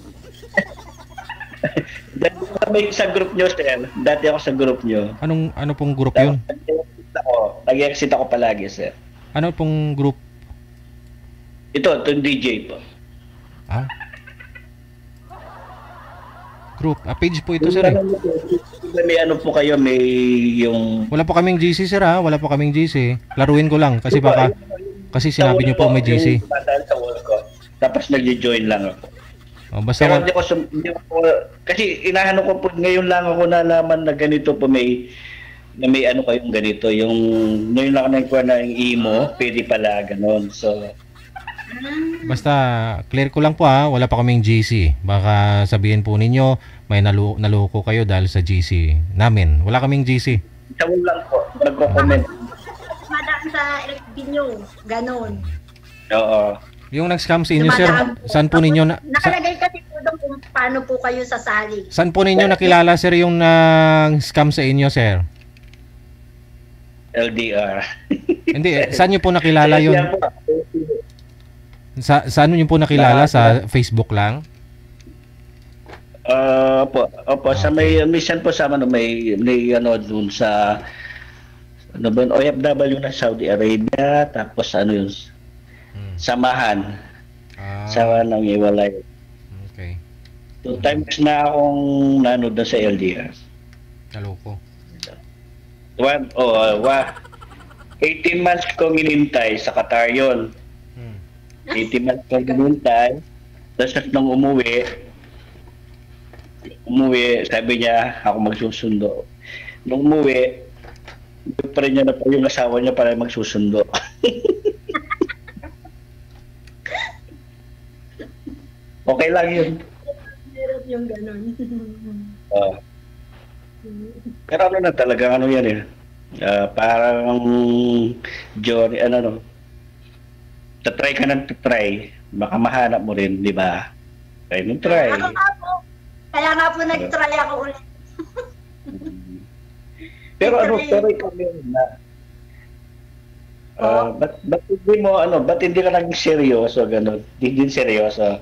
Dati kami sa group nyo, sir. Dati ako sa group nyo. Ano pong group yun? Nag-exit ako palagi, sir. Ano pong group? Ito DJ po. Group. Page po ito, sir. May po kayo, may yung... Wala po kaming GC, sir, ha? Wala po kaming GC. Laruin ko lang kasi baka... Kasi sinabi niyo po may GC. Sa wall ko. Tapos nag-join lang ako. Basta pero hindi ko kasi inaano ko po, ngayon lang ako nalaman na ganito po may kayong ganito. Yung ngayon lang ako nagkuha na yung imo, pwede pala ganon. So... Basta clear ko lang po, ha, wala pa kaming GC. Baka sabihin po ninyo may naloko kayo dahil sa GC namin. Wala kaming GC. Tawag lang po, nagko-comment. Madaan sa FB nyo, ganon. Oo. Yung nag-scam sa inyo, sir, saan po ninyo nakalagay kasi po doon kung paano po kayo sasali. Saan po ninyo nakilala, sir, yung nag-scam sa inyo, sir? LDR. Hindi, saan nyo po nakilala yun? Saan nyo po nakilala? Sa Facebook lang? Opo, sa may mission po sa may doon sa OFW na Saudi Arabia, tapos yun, samahan. Sa iwalay. Okay. 2 times na akong nanood na sa LDR. Kaloko. 18 months ko minintay sa Qatar yun. 18 months ko minintay. Tapos nung umuwi, sabi niya, ako magsusundo. Nung umuwi, pa rin niya na po yung asawa niya para magsusundo. Okay lang yun. Meron yung ganun. Pero na talaga, yan eh. Parang Johnny, tatry ka ng tatry, baka mahanap mo rin, di ba? Try ng try. Ako nga po. Kaya nga po nag-try ako ulit. Pero ikaw yun na. Ba't hindi mo, ba't hindi ka naging seryoso, gano'n? Hindi seryoso.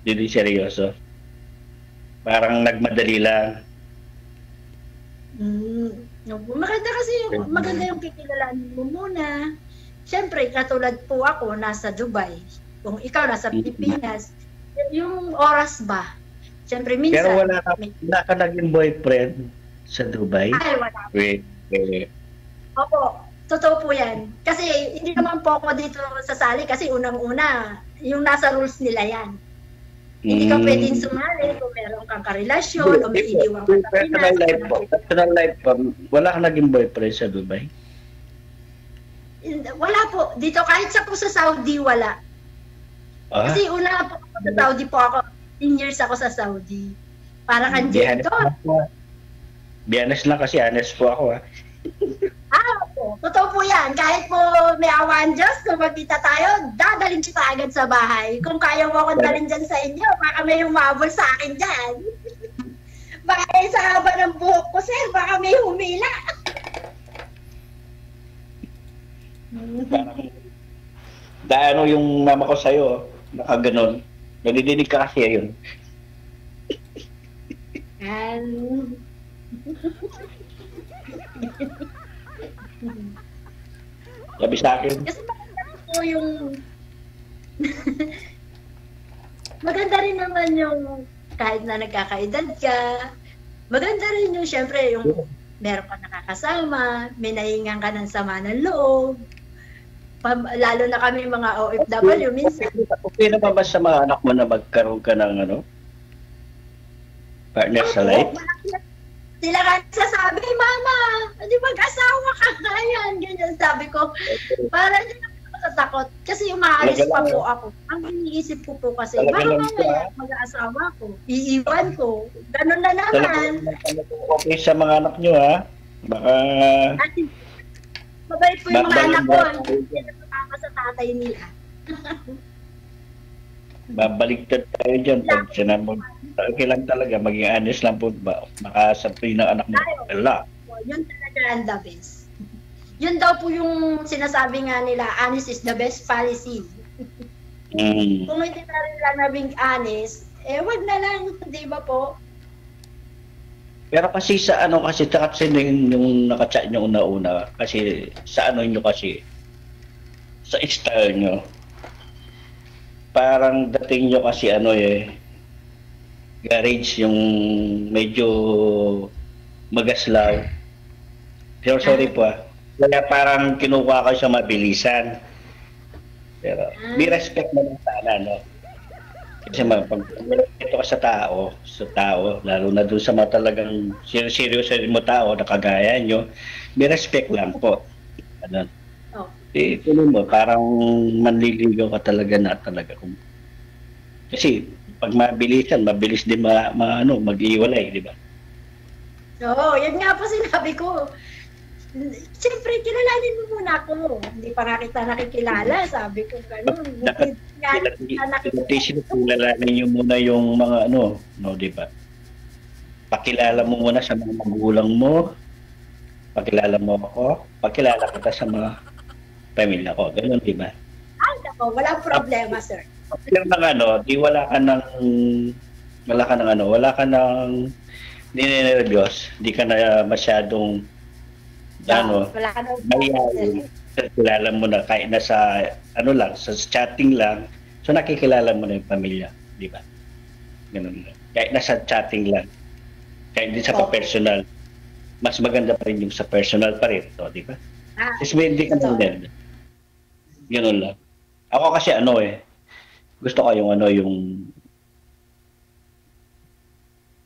Hindi seryoso. Parang nagmadali lang. Maganda yung kikilalanin mo muna. Siyempre, katulad po ako, nasa Dubai. Kung ikaw nasa Pilipinas, yung oras ba? Siyempre, minsan... Pero wala ka naging boyfriend sa Dubai? Ay, wala. Wait. Opo, totoo po yan. Kasi hindi naman po ako dito sasali kasi unang-una, yung nasa rules nila yan. Hindi ka pwedeng sumali kung meron kang karelasyon o may iniwang ka sa Pinas. Personal life po, wala ka naging boyfriend sa Dubai? Wala po. Dito kahit sa Saudi, wala. Kasi una po ako sa Saudi po ako. 10 years ako sa Saudi. Parang andyan doon. Biyanes lang kasi honest po ako po. Totoo po yan. Kahit po may awan Diyos, kung magkita tayo, dadalhin kita agad sa bahay. Kung kaya mo akong dalhin dyan sa inyo, baka may humabol sa akin dyan. Baka sa haba ng buhok ko, sir, baka may humila. Daano yung mama ko sa'yo, nakaganon. Nadidinig ka kasi yun. Sabi sa akin. Kasi maganda po yung... maganda rin naman yung kahit na nagkakaedad ka, maganda rin yung syempre yung meron ka nakakasama, may nahingan ka ng sama ng loob. Lalo na kami mga OFW minsan. Okay na ba sa mga anak mo na magkaroon ka ng partner sa life? Sila ka sasabi, Mama, di mag-asawa ka na yan. Ganyan sabi ko. Para natatakot. Kasi umaalis Talaga pa lang, po ako. Ang iniisip ko po kasi, Talaga baka lang mamaya siya. mag-aasawa ko. Iiwan ko. Ganun na naman. Okay sa mga anak nyo, ha? Baka At mabait po yung mga Babalik anak ko. ba? Hindi sila nakaka sa tatay nila. babaliktad tayo dyan pag sinabi mo. Okay lang talaga, maging honest lang po ba? Makasabi ng anak mo, wala. Yun talaga ang the best. Yun daw po yung sinasabi nga nila, honest is the best policy. Mm. Kung hindi na rin lang nabing honest, wag na lang, di ba po? Pero kasi sa ano kasi kasi yung naka-chat nyo una-una kasi sa ano nyo kasi sa style nyo parang dating nyo kasi ano garage yung medyo magaslaw. Pero sorry po kaya parang kinukuha ko siya mabilisan. Pero may respect mo lang sana, no? Kasi pag ito ka sa tao, lalo na doon sa mga talagang seryoso mo tao na kagaya nyo, may respect lang po. Ano? Oh. Tuloy mo, parang manliligaw ka talaga na talaga. Kasi pag mabilis din mag-iwalay, di ba? Oo, yun nga po sinabi ko. Siyempre, kilalanin mo muna ako. Hindi pa nga kita nakikilala, sabi ko gano'n. Kilalanin nyo muna yung mga di ba? Pakilala mo muna sa mga magulang mo, pakilala mo ako, pakilala kita sa mga pamilya ko. Ganun, di ba? Ay, ako, walang problema, sir. Pero wala ka ng ninenervyos, di ka na masyadong Wala ka na. kilala mo na kahit na sa sa chatting lang, so nakikilala mo na yung pamilya, di ba? Ganun lang. Kahit na sa chatting lang, kahit din sa personal, mas maganda pa rin yung sa personal pa rin, di ba? Kasi hindi ka na ganun lang. Ako kasi gusto ko yung yung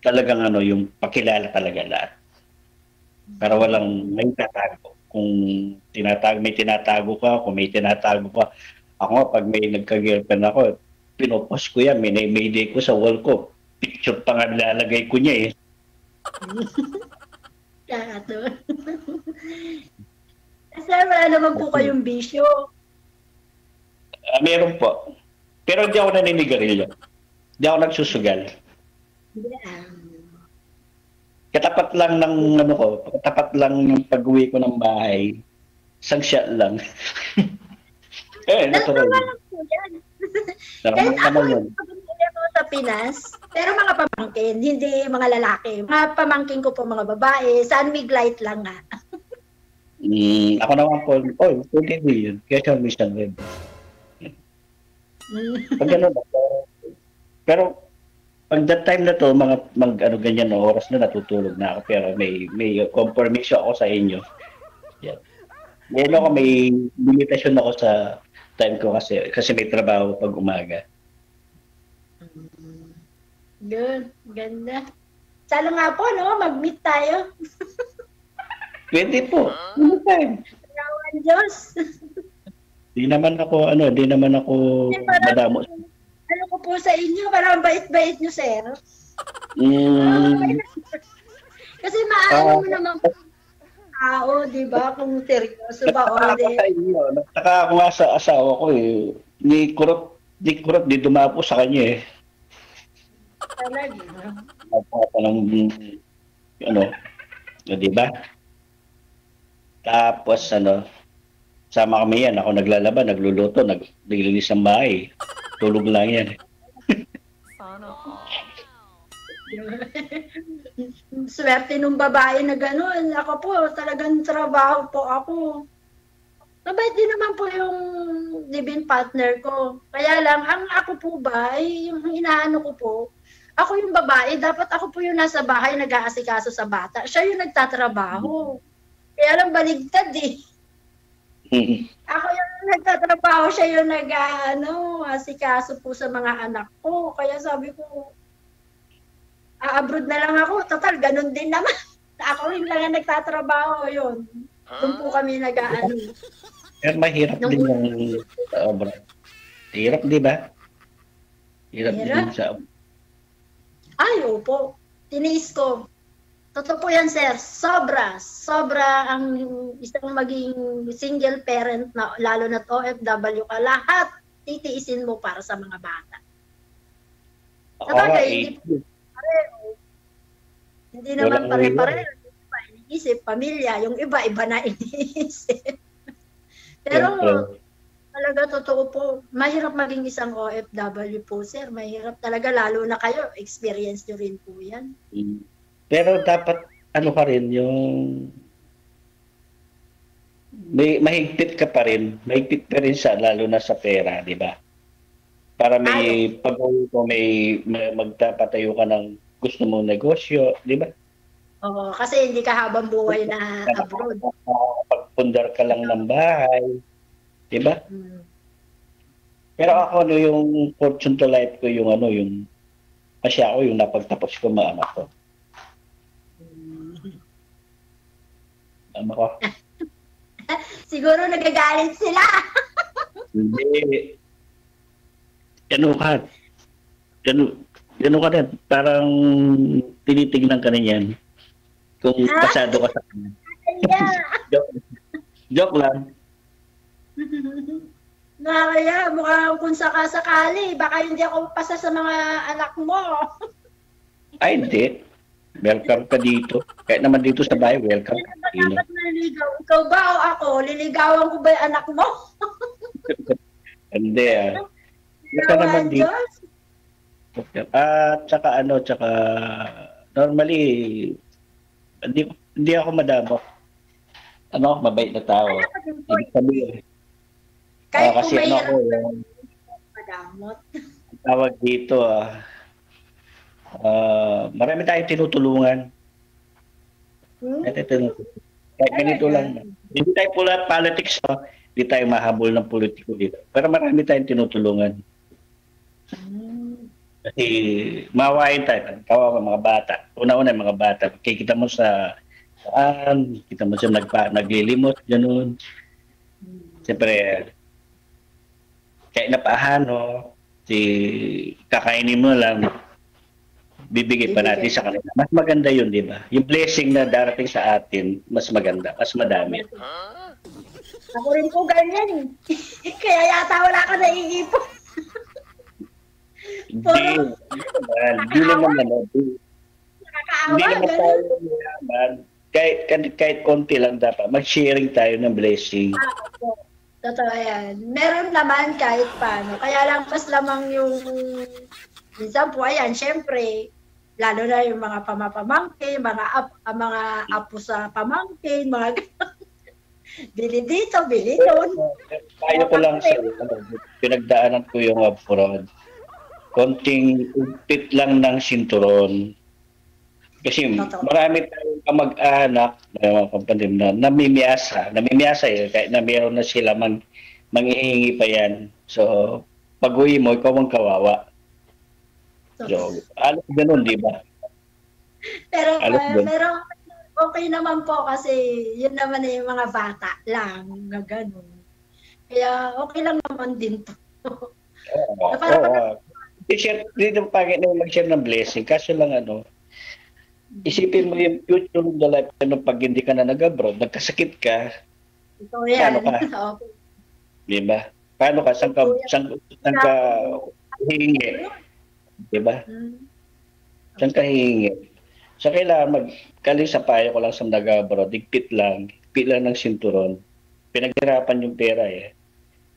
talagang yung pakilala talaga lahat. Pero walang may tatago. Kung may tinatago ka, kung may tinatago ka. Ako nga, pag may nagka-girlfriend ako, pinopost ko yan, may day ko sa wall ko. Picture pa nga nilalagay ko niya Kaya to. Kasi wala naman po kayong bisyo. Meron po. Pero hindi ako naninigarilyo. Hindi ako nagsusugal. Katapat lang ng katapat lang yung pag-uwi ko ng bahay. Isang shot lang. Natural. Lang po yan. Kahit ako yung pag-uwi ko sa Pinas, pero mga pamangkin, hindi mga lalaki. Mga pamangkin ko po mga babae, Sunwig light lang nga. Ako naman po, pwede yun. Kaya siya mission web. Pero pag that time na to, ganyan na oras na natutulog na ako, pero may confirmation ako sa inyo. Yan. Ngayon ako may limitasyon ako sa time ko kasi may trabaho pag umaga. Good, ganda. Sana nga po, mag-meet tayo. Pwede po. Anytime. Salamat Diyos. Di naman ako madamo. Ano ko po sa inyo, parang bait-bait nyo, sir. Kasi maano mo naman po tao, di ba? Kung seryoso ba o hindi. Nagtaka ako nga sa asawa ko Di kurot, di dumapo sa kanya Talaga. Di ba? Tapos sama kami yan. Ako naglalaba, nagluluto, naglilinis ng bahay. Tulog lang yan. Swerte nung babae na gano'n. Ako po, talagang trabaho po ako. Mabait din naman po yung live-in partner ko. Kaya lang, ang ako po ba, yung inaano ko po, ako yung babae, dapat ako po yung nasa bahay nag-aasikaso sa bata. Siya yung nagtatrabaho. Kaya lang baligtad Ako yung nagtatrabaho, siya yung asikaso po sa mga anak ko. Kaya sabi ko, abroad na lang ako. Total, ganun din naman. Ako rin lang ang nagtatrabaho yun. Doon po kami Pero mahirap Nung din yung abroad. Hirap, di ba? Hirap Hirap. din sa Ay, opo. Tiniis ko. Totoo po yan, sir. Sobra. Sobra ang isang maging single parent, na, lalo na OFW ka. Lahat titiisin mo para sa mga bata. Sabagay, hindi pareho. Hindi naman Walang pare-pareho. Yung iba iniisip, pamilya. Yung iba na iniisip. Pero talaga totoo po, mahirap maging isang OFW po, sir. Mahirap talaga, lalo na kayo. Experience nyo rin po yan. Pero dapat ano ka rin yung may mahigpit ka pa rin. Mahigpit pa rin sa lalo na sa pera, di ba? Para may pag-uwi ko may magtapatayo ka ng gusto mong negosyo, di ba? Oo, kasi hindi ka habang buhay na abroad. Pagpundar ka lang ng bahay, di ba? Pero ako ano yung fortune to life ko yung ano yung kasi ako yung napagtapos ko mga anak ko. Ano ko? Siguro nagagalit sila. Hindi. Ano ka? Ano ka din? Parang tinitignan ka na yan. Kung pasado ka sa kanya. Joke lang. Nakakaya, mukhang kung sakasakali, baka hindi ako pasa sa mga anak mo. Ay, hindi. Welcome ka dito. Kahit naman dito sa bahay, welcome ka. Dapat naliligaw. Ikaw ba o ako? Liligawan ko ba yung anak mo? Hindi Basta naman dito. At saka normally, hindi ako madamo. Mabait na tao. Ibig sabihin. Kahit Kasi kung may ako, madamot. tawag dito, marami tayong tinutulungan. Kahit ganito lang. Hindi tayo pula politics, hindi tayo mahabol ng politiko dito. Pero marami tayong tinutulungan. Kasi mawain tayo. Kawawa mga bata. Una-una mga bata. Kikita mo sa saan, kita mo siya naglilimot, gano'n. Siyempre, kahit napaahan, kakainin mo lang, bibigay pa natin sa kanila. Mas maganda yun, di ba? Yung blessing na darating sa atin, mas maganda, mas madami. Ako rin po ganyan. Kaya yata wala ka naiipon. Hindi naman tayo mayaman. Kahit konti lang dapat, mag-sharing tayo ng blessing. Totoo yan. Meron naman kahit paano. Kaya lang mas lamang yung minsan po, ayan, syempre, lalo na yung mga pamapamangkin, mga apo sa pamangkin, mga bili dito, bili doon. Tayo ko lang sa pinagdaanan ko yung abroad. Konting upit lang ng sinturon. Kasi marami tayong kamag-anak na kapatid na namimiyasa kahit na meron na sila manghihingi pa yan. So, pag-uwi mo, ikaw ang kawawa. So, alam ganun, di ba? Pero okay naman po kasi yun naman yung mga bata lang na ganun. Kaya okay lang naman din to. Dito pangit na mag-share ng blessing. Kaso lang isipin mo yung future of the life pag hindi ka na nag-abroad, nagkasakit ka, paano ka? Diba? Paano ka? Saan ka hihingi? Diba? Saan ka hihingi? So, kailangan kaling sa payo ko lang sa nag-abroad, higpit lang ng sinturon. Pinaghirapan yung pera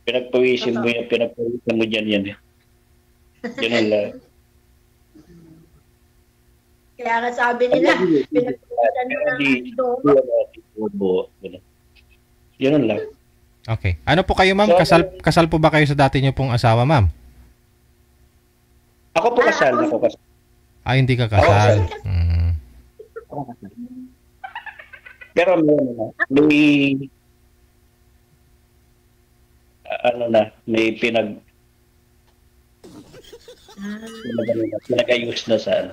Pinagpawisin mo yan, pinagpawisin mo dyan Ganun lang. Kaya nga sabi nila, pinagpawisan mo ng Ganun lang. Okay. Ano po kayo, ma'am? Kasal po ba kayo sa dati niyo pong asawa, ma'am? Ako po kasal. Hindi ka kasal. Pero may pinag-ayos na sa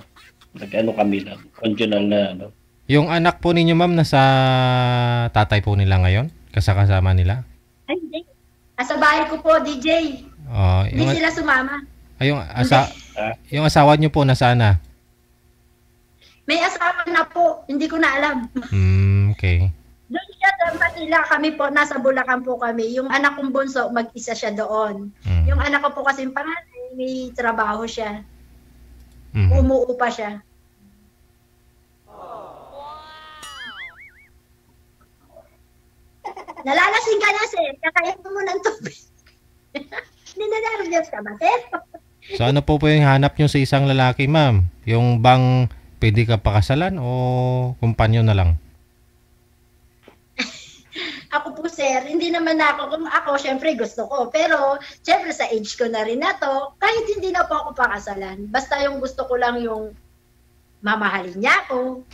kami lang, conjugal na Yung anak po ninyo, ma'am, nasa tatay po nila ngayon? Kasama nila? Ay, hindi. Sa bahay ko po, DJ. Hindi sila sumama. Yung asawa niyo po nasaan na? May asawa na po. Hindi ko na alam. Okay. Doon siya sa Manila. Kami po, nasa Bulacan po kami. Yung anak kong bunso, mag-isa siya doon. Yung anak ko po kasi panganay, may trabaho siya. Umuupa siya. Nalalasing ka na, sir. Kakain mo ng tubig. Ninanarvyos ka ba, sir? So ano po yung hanap nyo sa isang lalaki, ma'am? Yung bang pwede ka pakasalan o kumpanyo na lang? Ako po, sir, hindi naman ako. Kung ako, syempre gusto ko. Pero, syempre sa age ko na rin na to, kahit hindi na po ako pakasalan. Basta yung gusto ko lang yung mamahalin niya ako.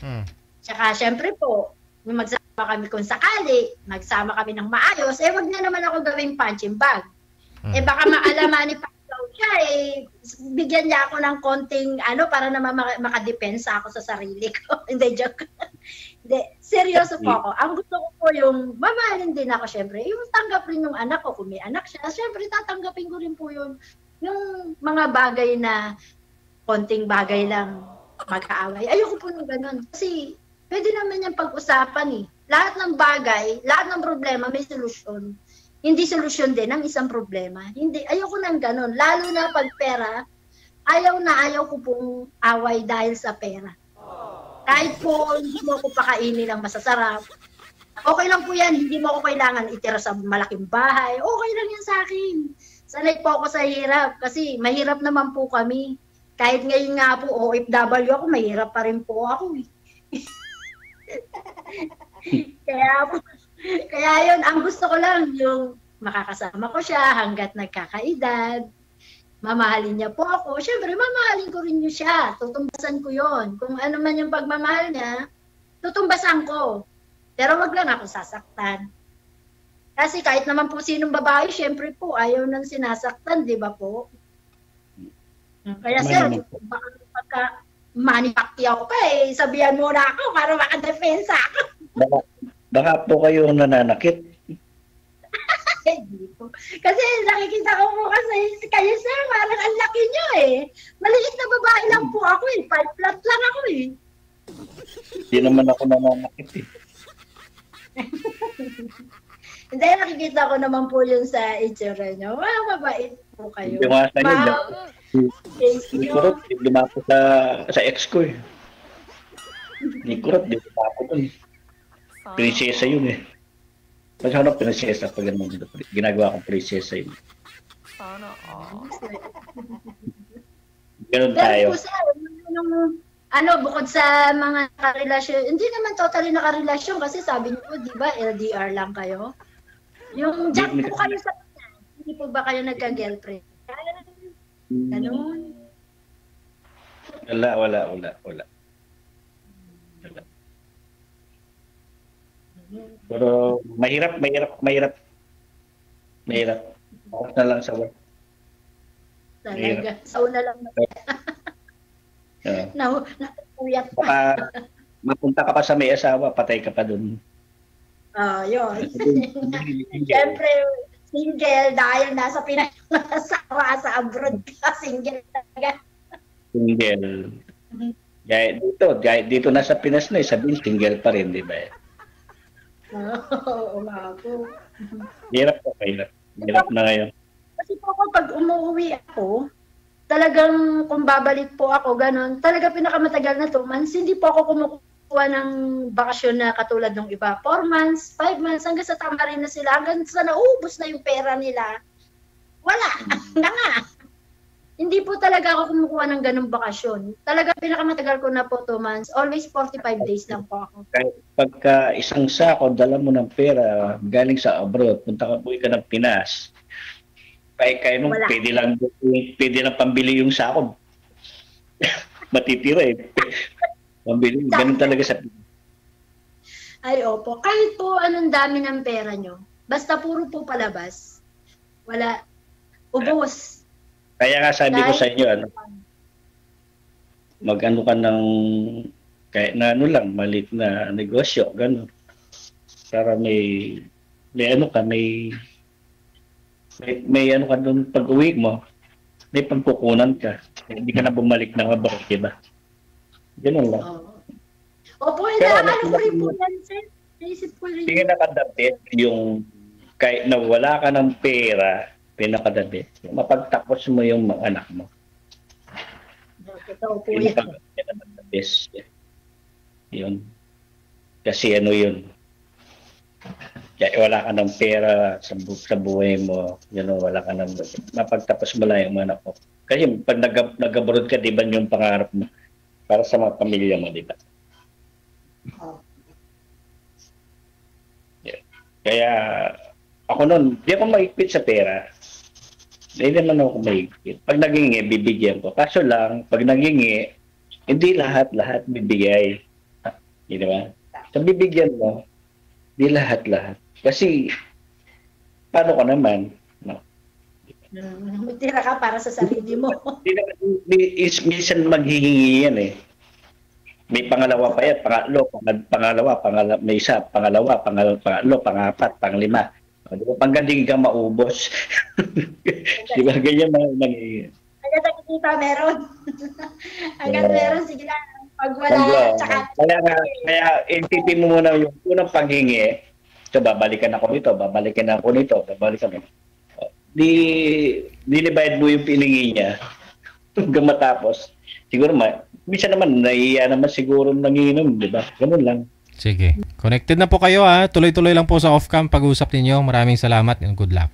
Tsaka, syempre po, magsama kami kung sakali, magsama kami ng maayos, wag na naman ako gawing punching bag. Baka maalamanin pa siya, bigyan niya ako ng konting, para naman makadepensa ako sa sarili ko. Hindi, joke. Hindi, seryoso po ako. Ang gusto ko po yung, mamahalin din ako, syempre, yung tanggap rin yung anak ko. Kung may anak siya, syempre, tatanggapin ko rin po yun. Yung mga bagay na, konting bagay lang, magkaaway. Ayoko po ng ganun. Kasi, pwede naman yung pag-usapan eh. Lahat ng bagay, lahat ng problema may solusyon. Hindi solusyon din ang isang problema. Hindi, ayoko nang ganun. Lalo na pag pera, ayaw ko pong away dahil sa pera. Kahit po hindi mo ako pakainin ng masasarap, okay lang po yan. Hindi mo ako kailangan itira sa malaking bahay. Okay lang yan sa akin. Sanay po ako sa hirap kasi mahirap naman po kami. Kahit ngayon nga po OFW ako, mahirap pa rin po ako eh. Kaya yun, ang gusto ko lang yung makakasama ko siya hanggat nagkakaedad. Mamahalin niya po ako. Siyempre, mamahalin ko rin niya siya. Tutumbasan ko yon. Kung ano man yung pagmamahal niya, tutumbasan ko. Pero wag lang ako sasaktan. Kasi kahit naman po sinong babae, siyempre po, ayaw nang sinasaktan, di ba po? Kaya sir, pagka manipakyaw ka sabihan mo na ako para makadepensa ako. Baka po kayo nananakit. Kasi nakikita ko po kasi kayo sir, parang ang laki nyo Maliit na babae lang po ako 5 flat lang ako Hindi naman ako nananakit Hindi, nakikita ko naman po yun sa itsura nyo. Mabait po kayo. Hindi nga sa inyo. Kurot, dumapo sa ex ko Hindi kurot, di dumapo dun. Prinsesa yun Masyado prinsesa pag ginagawa kong prinsesa yun. Ganun tayo. Bukod sa mga nakarelasyon, hindi naman totally nakarelasyon kasi sabi niyo po, di ba, LDR lang kayo? Yung chat po kayo sa kanya, hindi po ba kayo nagka-girlfriend? Ganun. Wala. Pero mahirap. Bakit na lang sa work. Talaga. Sauna lang. Nakapuyat pa. Baka mapunta ka pa sa may asawa, patay ka pa dun. Yun. Siyempre, single dahil nasa Pinas asawa sa abroad ka, single talaga. Single. Kahit dito nasa Pinas na, sabihin single pa rin, di ba? Oo nga po. Hirap na ngayon. Kasi po pag umuwi ako, talagang kung babalik po ako, ganun, talaga pinakamatagal na 2 months, hindi po ako kumukuha ng bakasyon na katulad ng iba. 4 months, 5 months, hanggang sa tama rin na sila, hanggang sa naubos na yung pera nila. Wala, na nga. Hindi po talaga ako kumukuha ng ganung bakasyon. Talaga pinakamatagal ko na po 2 months. Always 45 days lang po ako. Kahit pagka isang sako, dala mo ng pera galing sa abroad, uwi ka ng Pinas, kaya nung pwede lang pambili yung sako. Matitira Pambili, ganun talaga sa Pinas. Ay, opo. Kahit po anong dami ng pera nyo, basta puro po palabas. Wala. Ubos. Kaya nga sabi ko sa inyo, mag-ano ka ng kahit na maliit na negosyo, gano'n. Para may may ano ka doon pag-uwi mo, may pagkukunan ka. Hindi ka na bumalik ng abroad, diba? Ganun lang. Opo, Pero inaano ko rin po yan, sir. Naisip ko rin. Pinakadapit yung kahit na wala ka ng pera, pinakadapit. Mapagtapos mo yung mga anak mo. Totoo po yan. Pinakadapit. Yun. Kasi ano yun. Kaya wala ka ng pera sa buhay mo. Yun, wala ka ng mapagtapos mo lang yung mga anak mo. Kasi pag nag-abroad ka, di ba yung pangarap mo? Para sa mga pamilya mo, di ba? Yeah. Kaya ako noon, di ako mahigpit sa pera. Hindi naman ako mahigpit. Pag nagingi, bibigyan ko. Kaso lang, pag nagingi, hindi lahat bibigay. Di ba? So bibigyan mo, di lahat. Kasi, paano ka naman? No? Tira ka para sa sarili mo. Minsan maghihingi yan eh. May pangalawa pa yan, pangalawa, may isa, pangalawa, pangatlo, pangapat, panglima. Hanggang di ka maubos. Di ba? Ganyan nangyayari. Hanggang nakikita meron. Hanggang meron, sige lang. Pag wala, tsaka... Kaya intipin mo muna yung unang paghingi. So, babalikan ako nito. Dinivide mo yung piningi niya. Hanggang matapos. Siguro minsan naman, naiiya naman siguro nanginom, di ba? Ganun lang. Sige. Connected na po kayo ha. Tuloy-tuloy lang po sa off-cam pag-usap ninyo. Maraming salamat and good luck.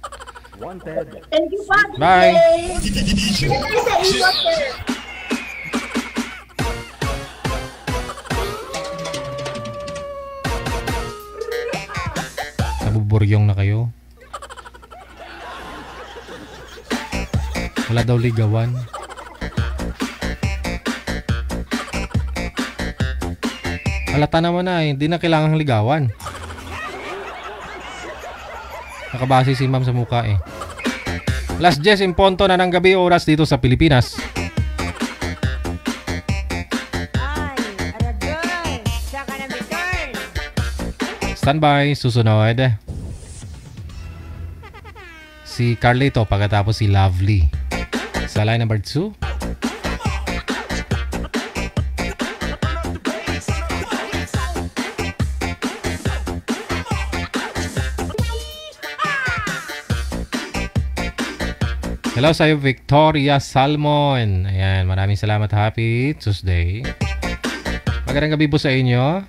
Thank you, pa. Bye. Sa inyo, sir. Nabuburyong na kayo. Wala daw ligawan. Halata naman na hindi na kailangang ligawan. Nakabase si ma'am sa mukha eh. Last 10 in punto na ng gabi oras dito sa Pilipinas. Standby, susunod. Si Carlito pagkatapos si Lovely. Sa line number 2. Hello sa'yo, Victoria Salmon. Ayan, maraming salamat. Happy Tuesday. Magandang gabi po sa inyo.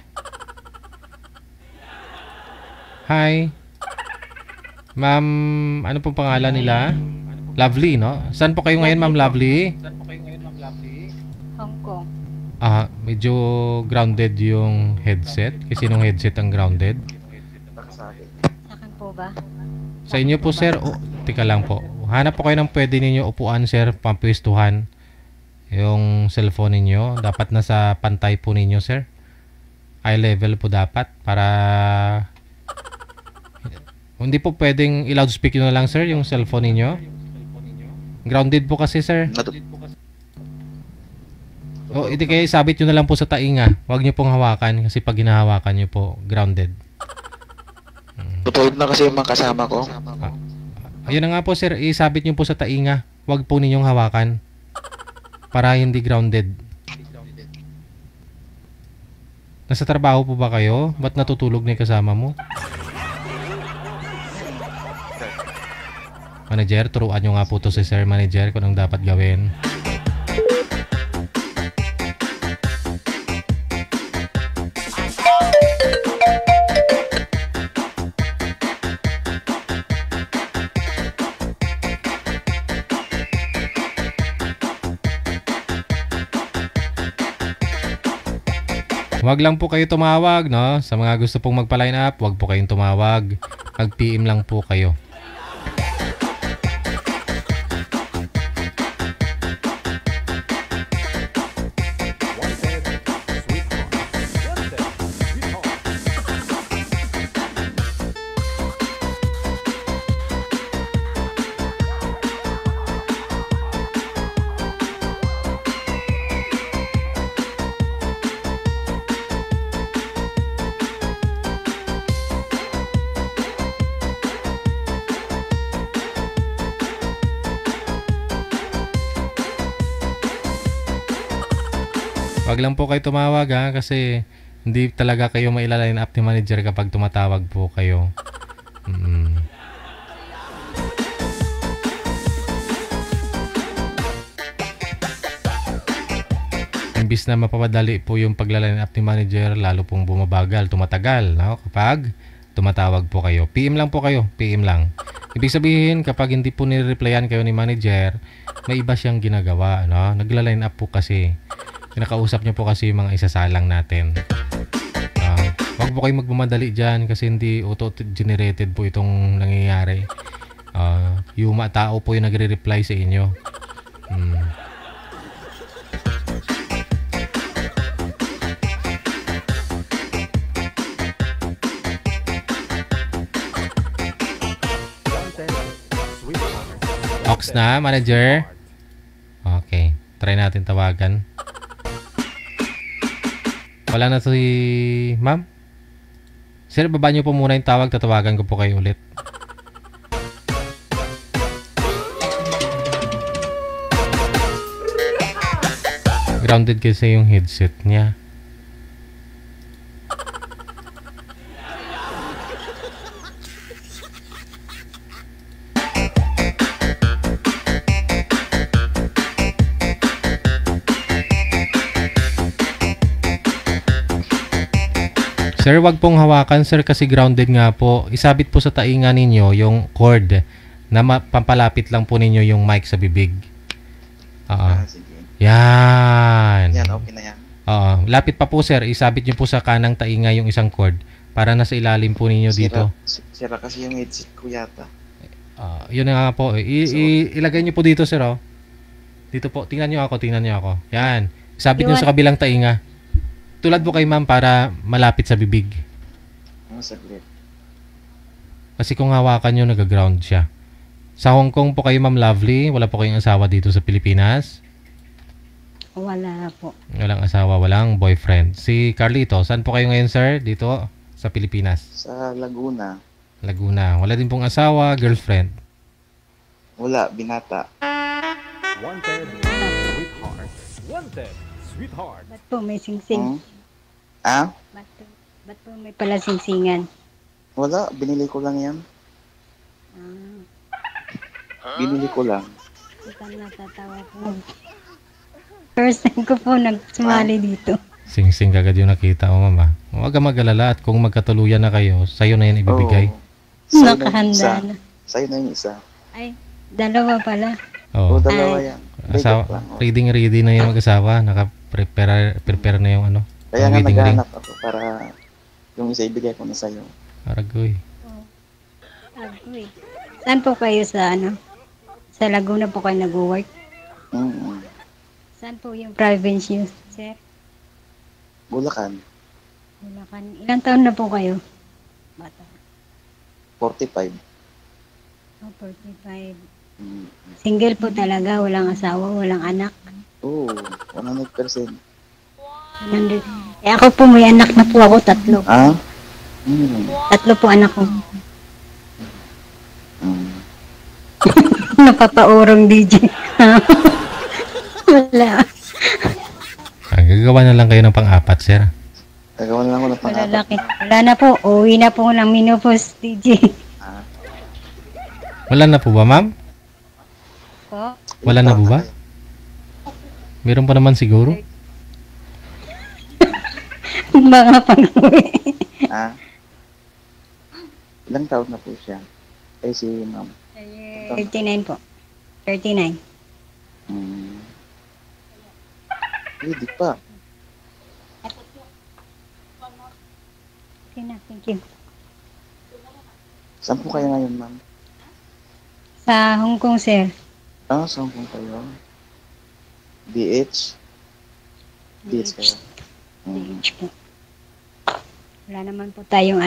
Hi. Ma'am, ano pong pangalan nila? Lovely, no? Saan po kayo ngayon, Ma'am Lovely? Hong Kong. Medyo grounded yung headset. Kasi sinong headset ang grounded? Akin po ba? Sa inyo po, sir. Oh, tika lang po. Hanap po kayo ng pwede ninyo upuan, sir, pampistuhan. Yung cellphone ninyo, dapat nasa pantay po ninyo, sir. Eye level po dapat para hindi po pwedeng i-loudspeak nyo na lang, sir, yung cellphone ninyo. Grounded po kasi, sir. O, hindi kayo sabit nyo na lang po sa tainga. Huwag nyo pong hawakan kasi pag hinahawakan nyo po, grounded. Tutulog na kasi yung mga kasama ko. Ayun na nga po, sir, isabit nyo po sa tainga. Huwag po ninyong hawakan para hindi grounded. Nasa trabaho po ba kayo? Ba't natutulog na yung kasama mo? Manager, turuan nyo nga po to si Sir Manager kung anong dapat gawin. Huwag lang po kayo tumawag, no? Sa mga gusto pong magpa-line up, huwag po kayong tumawag. Mag-PM lang po kayo. Wag lang po kayo tumawag ha, kasi hindi talaga kayo mailaline up ni manager kapag tumatawag po kayo. Imbis na mapapadali po yung paglaline up ni manager, lalo pong bumabagal, tumatagal, no? Kapag tumatawag po kayo. PM lang po kayo, PM lang. Ibig sabihin, kapag hindi po nireplyan kayo ni manager, may iba siyang ginagawa, no? Nagla-line up po kasi. Kinakausap niyo po kasi yung mga isasalang natin. Wag po kayo magmamadali dyan kasi hindi auto-generated po itong nangyayari. Yung tao po yung nagre-reply sa inyo. Ox na, manager. Okay. Try natin tawagan. Wala na si ma'am. Sir, baba niyo po muna yung tawag. Tatawagan ko po kayo ulit. Grounded kasi yung headset niya. Sir, wag pong hawakan, sir, kasi grounded nga po. Isabit po sa tainga ninyo yung cord na pampalapit lang po ninyo yung mic sa bibig. Sige. Yan. Yan, okay na yan. Lapit pa po, sir. Isabit nyo po sa kanang tainga yung isang cord para nasa ilalim po ninyo dito. Sira kasi yung headset ko yata. Yun na nga po. Ilagay nyo po dito, sir. Dito po. Tingnan nyo ako. Yan. Isabit nyo sa kabilang tainga. Tulad po kay ma'am para malapit sa bibig. Saglit. Kasi kung hawakan nyo, nag-ground siya. Sa Hong Kong po kayo, ma'am Lovely? Wala po kayong asawa dito sa Pilipinas? Wala po. Walang asawa, walang boyfriend. Si Carlito, saan po kayo ngayon, sir? Dito sa Pilipinas? Sa Laguna. Laguna. Wala din pong asawa, girlfriend? Wala, binata. Wanted, sweetheart. Wanted, sweetheart. Ba't po may singsing? Ba't po may pala singsingan? Wala, binili ko lang yan. Binili ko lang. Ikaw natatawa po. First time ko po nagsumali dito. Sing-sing kagad yung nakita ko, mama. Huwag ka mag-alala at kung magkatuluyan na kayo, sa'yo na yan ibibigay. Nakahanda na. Sa'yo na yung isa. Ay, dalawa pala. Oo, dalawa yan. Asawa, ready na yung mag-asawa. Naka-prepare na yung ano. Kaya nga naghahanap ako para yung isa ibigay ko na sa'yo. Aragoy. Aragoy. Saan po kayo sa ano? Sa Laguna po kayo nag-work? Saan po yung province nyo, sir? Bulacan. Bulacan. Ilang taon na po kayo? Bata. 45. 45. Single po talaga, walang asawa, walang anak. Oo, 100%. 100. Eh ako po, may anak na po ako, 3. 3 po anak ko. Napapaurong DJ. Wala. Gagawa na lang kayo ng pang-apat, sir. Gagawa na lang ako ng pang-apat. Wala na po, uwi na po ng Minopos, DJ. Wala na po ba, ma'am? Wala na po ba? Meron pa naman siguro. Mga pang-uwi. Ilang taon na po siya? Eh, si ma'am. 39 po. 39. Hindi pa. Okay na, thank you. Saan po kayo ngayon, ma'am? Sa Hong Kong, sir. Sa Hong Kong kayo? BH? BH kayo? BH po. Wala naman po tayong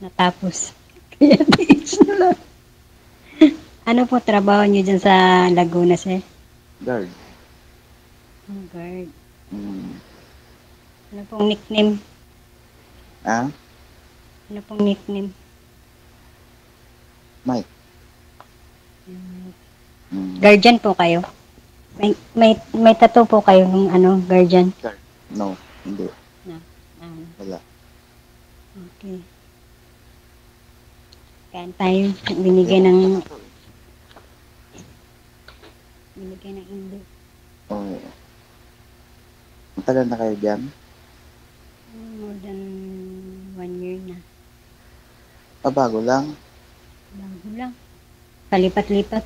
natapos. Kaya BH na lang. Ano po trabaho niyo dyan sa Laguna, sir? Guard. Guard. Ano pong nickname? Ano pong nickname? Mike. Guardian po kayo? May tattoo po kayo ng guardian? No, hindi. Na. Wala. Okay. Kaya tayo binigay ng Indo. Oo. Matagal na kayo dyan? More than 1 year na. Bago lang? Bago lang. Palipat-lipat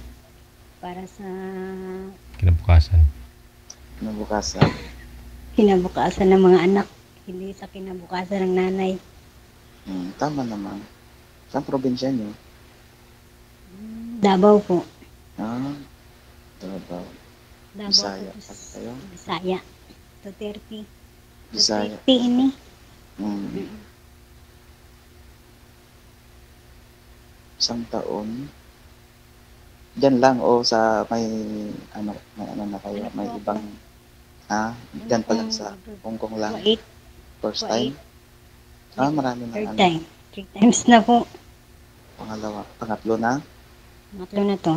para sa Kinabukasan. kinabukasan ng mga anak, hindi sa kinabukasan ng nanay. Tama naman. Saan probinsya niyo? Davao po. Davao. Bisaya. Bisaya. 230. Bisaya. 230 ini. Isang taon. Diyan lang o sa may ano na kayo, may ibang diyan pa lang sa Hong Kong lang. First time? Marami na. Third time. 3 times na po. Pangatlo na? Pangatlo na to.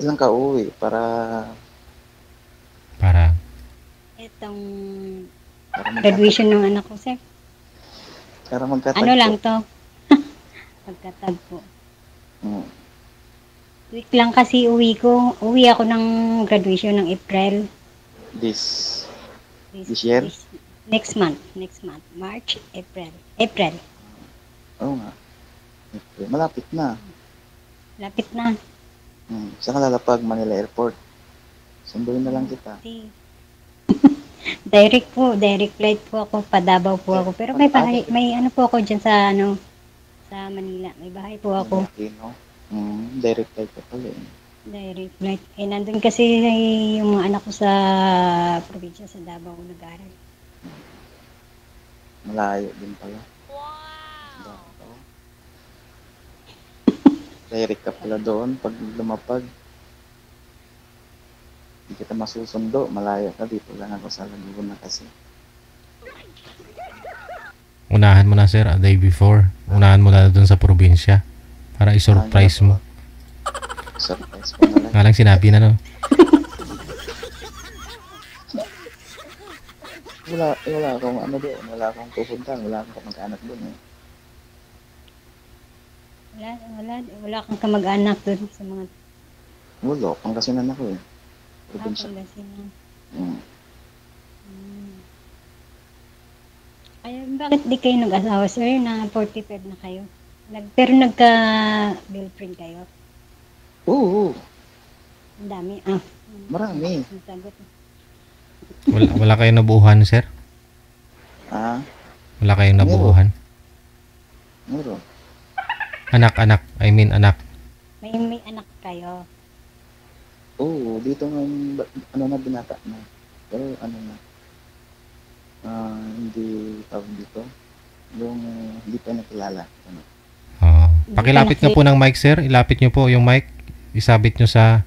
Ilang ka uwi para Itong graduation ng anak ko, sir. Para magkatagpo. Ano lang to? Magkatagpo. Week lang kasi uwi ko. Uwi ako ng graduation ng April. This year? Next month. March, April. Oo nga. Malapit na. Lapit na. Saan ka lalapag? Manila Airport. Sunduin na lang kita. Direct flight po ako, Davao po ako. Pero may bahay, may ano po ako dyan sa sa Manila. May bahay po ako. Direct flight ka pala eh. Direct flight. Nandun kasi yung mga anak ko sa probinsya sa Davao nag-aaral. Malayo din pala. Wow! Direct ka pala doon pag lumapag. Hindi kita masusundo, malayo ka. Dito lang ako sa Laguna kasi. Unahan mo na, sir, a day before. Unahan mo na doon sa probinsya para i-surprise mo. Surprise mo na lang. Nga lang sinabi na, no? Wala akong ano doon. Wala akong pupuntahan. Wala akong kamag-anak doon eh. Wala kang kamag-anak doon sa mga... Wala, Pangasinan ako eh. Probinsya. Pangasinan. Ay, bakit di kayo nag-asawa, sir, na 45 na kayo? Pero nagka-girlfriend kayo? Oo. Ang dami. Marami. Wala kayong nabuuhan, sir? Wala kayong nabuuhan? Meron. Anak. I mean, anak. May anak kayo? Oo, dito nga, binata na. Pero hindi tawag dito. Yung hindi pa nakilala. Pakilapit nga po ng mic, sir. Ilapit nyo po yung mic. Isabit nyo sa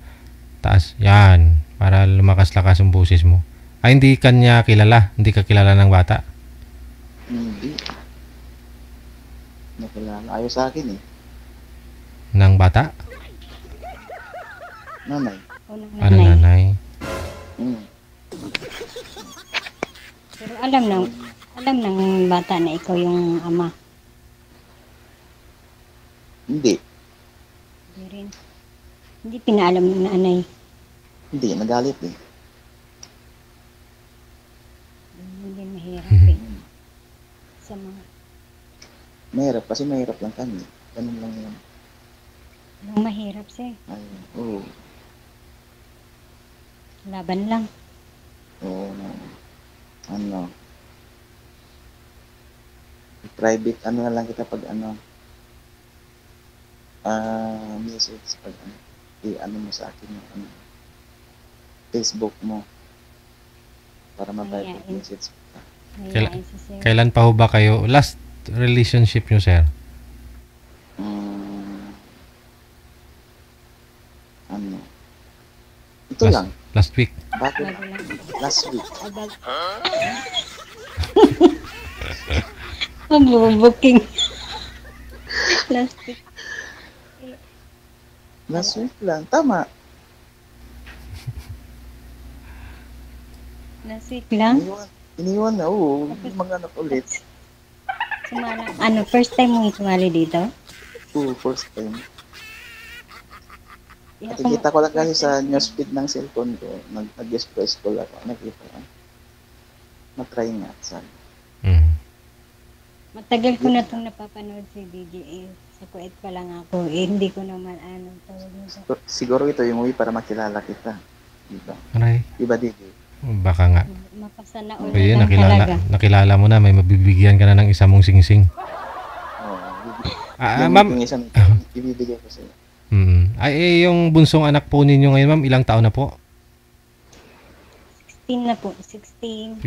taas. Yan. Para lumakas-lakas yung boses mo. Hindi kanya kilala. Hindi ka kilala ng bata. Hindi. Nakilala. Ayaw sa akin eh. Ng bata? Nanay. Ano nanay? Pero alam ng bata na ikaw yung ama. Hindi. Hindi rin. Hindi pinaalam ng nanay. Hindi, nagalit eh. Hindi mahirap eh. Sa mga... Mahirap kasi mahirap lang kami. Ganun lang yun. Yung mahirap, sir. Oo. Laban lang. Oo. Private, na lang kita pag message pag mo sa akin yung Facebook mo para ma-private message ka. Kailan pa ho ba kayo last relationship nyo, sir? Ito lang. Last week. Last week. Booking. Last week. Last week lang. Tama. Nasik lang? Iniwan na, oo. Mga anak ulit. First time mo sumali dito? Oo, first time. Nakikita ko lang kasi sa newsfeed ng cellphone ko, nag-express ko lang ako, nakita ko. Matry nga, sana. Matagal ko na itong napapanood si DJ. Sa Kuwait pa lang ako. Hindi ko naman tawag nito. Siguro ito yung movie para makilala kita. Diba? Aray. Diba, DJ? Baka nga. Mapasana ulit Ayun, lang talaga. nakilala mo na, may mabibigyan ka na ng isa mong singsing. Ma'am. Yung isang ibibigay ko sa'yo. Yung bunsong anak po ninyo ngayon, ma'am, ilang taon na po? 16 na po. 16.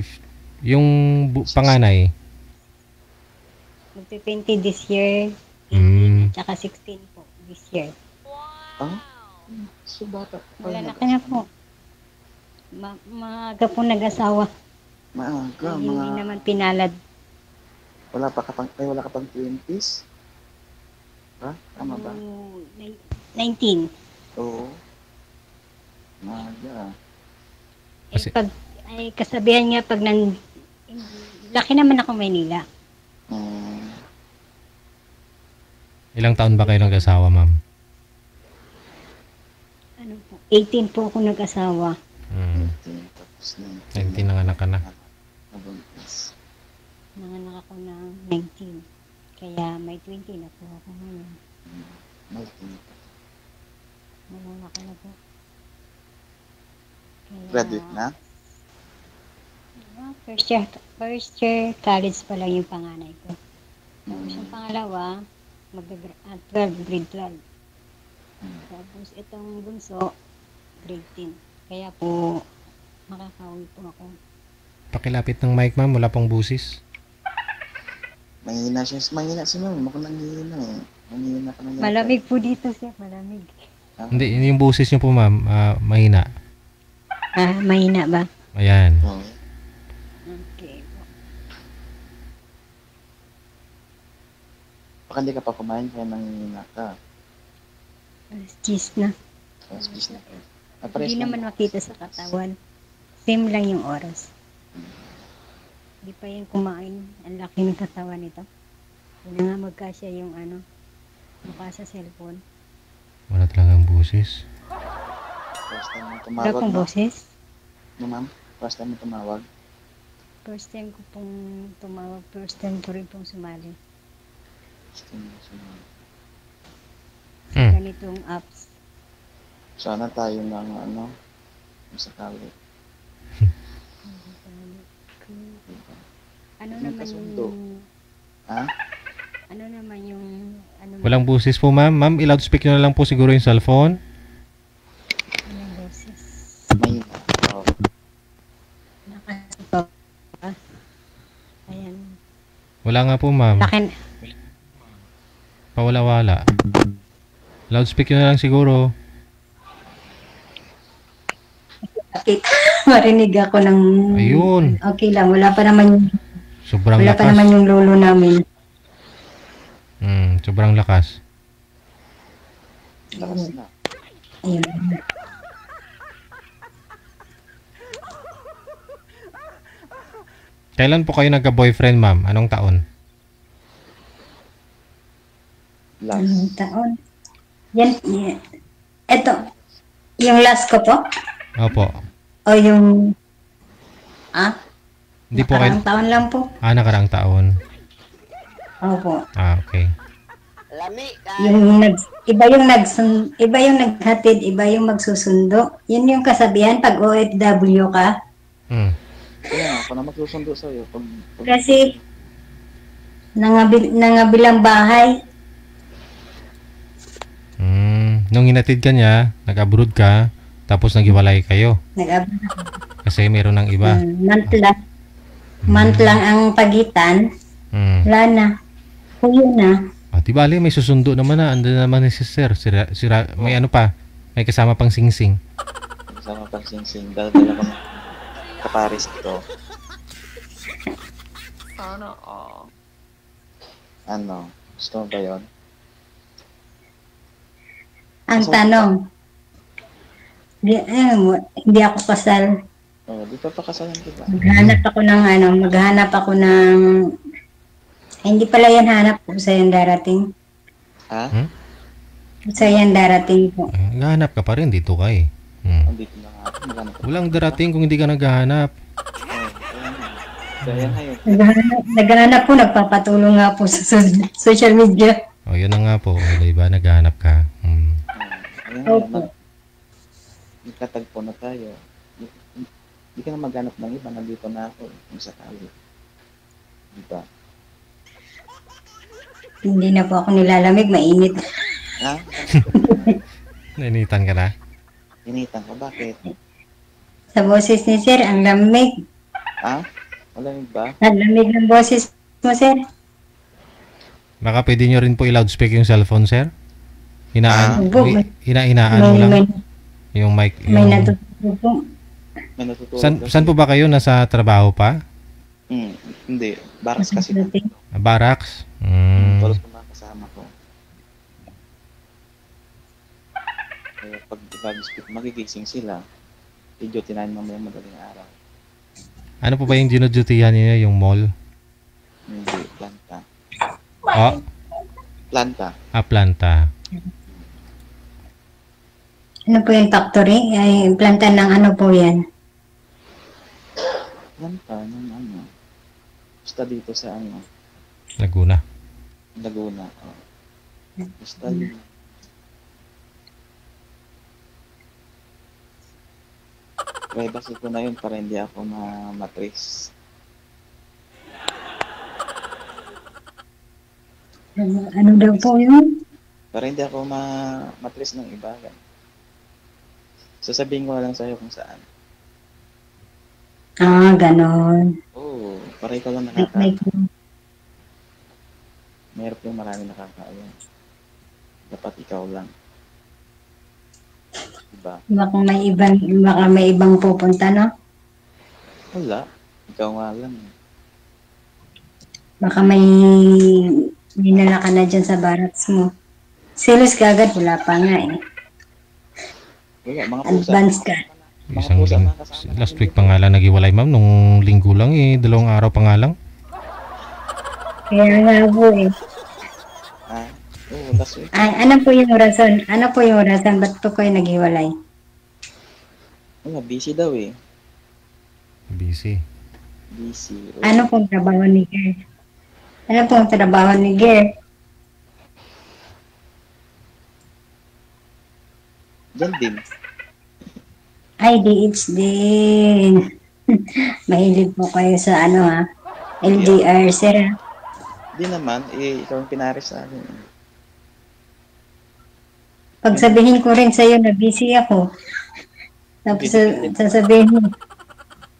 Yung panganay? Magpi-20 this year. Tsaka 16 po this year. So, bata. Malalaki na po. Maaga po nag-asawa. Maaga, hindi naman pinalad. Wala ka pang 20s? Ha? Tama ba? 19. Oo. Maaga. Kasabihan nga pag laki naman ako Maynila. Ilang taon ba kayo nag-asawa, ma'am? 18 po ako nag-asawa. 19 nanganak ka na. Nanganak ako ng 19. Kaya may 20 na po ako ngayon. Nanganak na po. Graduate na? First year college pa lang yung panganay ko. Tapos yung pangalawa, grade 12. Tapos itong bunso, grade 10. Kaya po, makakauwi po ako. Pakilapit ng mic, ma'am. Wala pong busis. Mahina siya. Mahina si ma'am. Mukhang nanghihina eh. Nanghihina ka na yata. Malamig po dito siya. Malamig. Hindi, yung busis niyo po, ma'am, mahina. Mahina ba? Ayan. Okay po. Baka hindi ka pa kumain kaya nanghihina ka. Alas 10 na. Alas 10 na. Hindi naman makita sa katawan. Same lang yung oras. Hindi pa yung kumain. Ang laki ng katawan nito. Hindi na nga magkasya yung mukha sa cellphone. Wala talagang busis. First time mo Wala tumawag, pong boses? No, ma'am? First time mo tumawag? First time ko pong tumawag. First time ko rin pong sumali. First time mo sumali. Sa ganitong apps. Sana tayo ng masakali. Ano naman yung... Ha? Ano naman yung... Walang busis po, ma'am. Ma'am, i-loudspeak nyo na lang po siguro yung cellphone. Walang busis. May... Oh. Nakasipaw. Ayan. Wala nga po, ma'am. Lakin. Pawala-wala. Loudspeak nyo na lang siguro. Bakit? Marinig ako ng... Ayun. Okay lang. Wala pa naman yung... Sobrang wala lakas. pa naman yung lolo namin. Sobrang lakas. Lakas na. Ayun. Kailan po kayo nagka-boyfriend, ma'am? Anong taon? Anong taon? Yan. Ito. Yung last ko po? Opo. O yung... Hindi po kayo... Nakaraang taon lang po. Nakaraang taon. Opo. Okay. Yung iba yung naghatid, iba yung magsusundo. Yun yung kasabihan pag OFW ka. Kaya ako na magsusundo sa'yo. Kasi nangabilang bahay. Nung hinatid ka niya, nag-abroad ka, tapos naghiwalay kayo. Kasi meron ng iba. Month lang ang pagitan. Wala na. Huyo na. Di bali, may susundo naman na. Andun naman ni sister. May ano pa. May kasama pang singsing. Kasama pang singsing. Dala-dala ko ng kaparis ito. Ano? Gusto mo ba yun? Ang tanong, hindi ako kasal. Oh, di pa pakasalan, di ba? Maghanap ako ng hindi pala yan hanap ko sa yan darating. Ha? Sa yan darating po. Naghahanap ka pa rin, dito ka eh. Dito na nga ako, maghanap ako. Walang darating kung hindi ka naghahanap. Kaya ngayon. Naghahanap po, nagpapatulong nga po sa social media. O, yun na nga po. Diba, naghahanap ka. Ayan, Opo. Nagkatagpo na tayo. Hindi ka na maghanap ng iba, nandito na ako kung sakali. Diba? Hindi na po ako nilalamig, mainit. Ha? Nainitan ka na? Initan ko, bakit? Sa boses ni Sir, ang lamig. Ha? Malamig ba? Ang lamig ng boses mo, Sir. Baka pwede nyo rin po i-loudspeak yung cellphone, sir? Hinaan mo lang yung mic. May natutulog po. May natutulog. Saan po ba kayo? Nasa trabaho pa? Hindi. Barracks kasi. Barracks? Tulog ko mga kasama ko. Kaya pag i-loudspeak, magigising sila. I-duty namin mamaya madaling araw. Ano po ba yung dinodutihan niyo, yung mall? Hindi, planta. Oh? Planta. Planta. Ano po yung factory? Ay, planta ng ano po yan? Planta ng ano? Basta dito sa ano? Laguna. Laguna. Oh. Basta yun. Privacy ko na yun para hindi ako matrace. Ano daw po yun? Para hindi ako matrace ng iba. Sasabihin ko na lang sa'yo kung saan. Ganon. Oo, para ikaw lang nakakaalam. Mayroon yung marami nakakaalam. Dapat ikaw lang. Diba? Baka may ibang pupunta, no? Wala. Ikaw nga lang. Baka may dinala ka na dyan sa barracks mo. Silos ka agad, wala pa nga eh. Wala, mga pusa. Advanced ka. Last week pa nga lang nag-iwalay, ma'am. Nung linggo lang eh. 2 araw pa nga lang. Kaya nga po eh. Last week. Ay, ano po yung rason? Ano po yung rason? Ba't po kayo nag-iwalay? Wala, busy daw eh. Busy. Ano pong trabaho ni Ger? Ano pong trabaho ni Ger? Diyan din. Ay, DH din. Mahilig po kayo sa ano ha? LDR, sir ha? Di naman, ikaw ang pinaris sa akin. Pag sabihin ko rin sa'yo na busy ako, tapos sasabihin mo.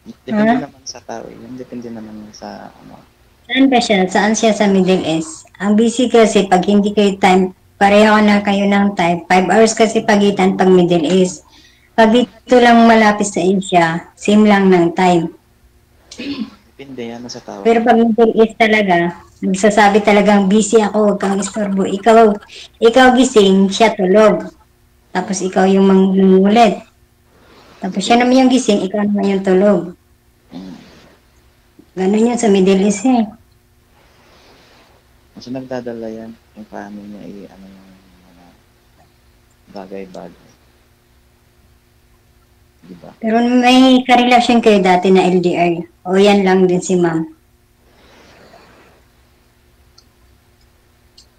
Depende naman sa tao. Yung depende naman sa ano. Saan ba siya? Saan siya sa Middle East? Ang busy kasi pag hindi kayo time, pareho na kayo ng time. 5 hours kasi pagitan pag Middle East. Pag dito lang malapit sa Asia, same lang ng time. Depende yan sa tao. Pero pag Middle East talaga, magsasabi talagang busy ako, huwag kang istorbo. Ikaw gising, siya tulog. Tapos ikaw yung mangungulit. Tapos siya naman yung gising, ikaw naman yung tulog. Ganun yun sa Middle East eh. Kasi nagdadala yan, yung paano niya ano yung mga bagay-bagay. Diba? Pero may karelasyon kayo dati na LDR. O yan lang din si ma'am.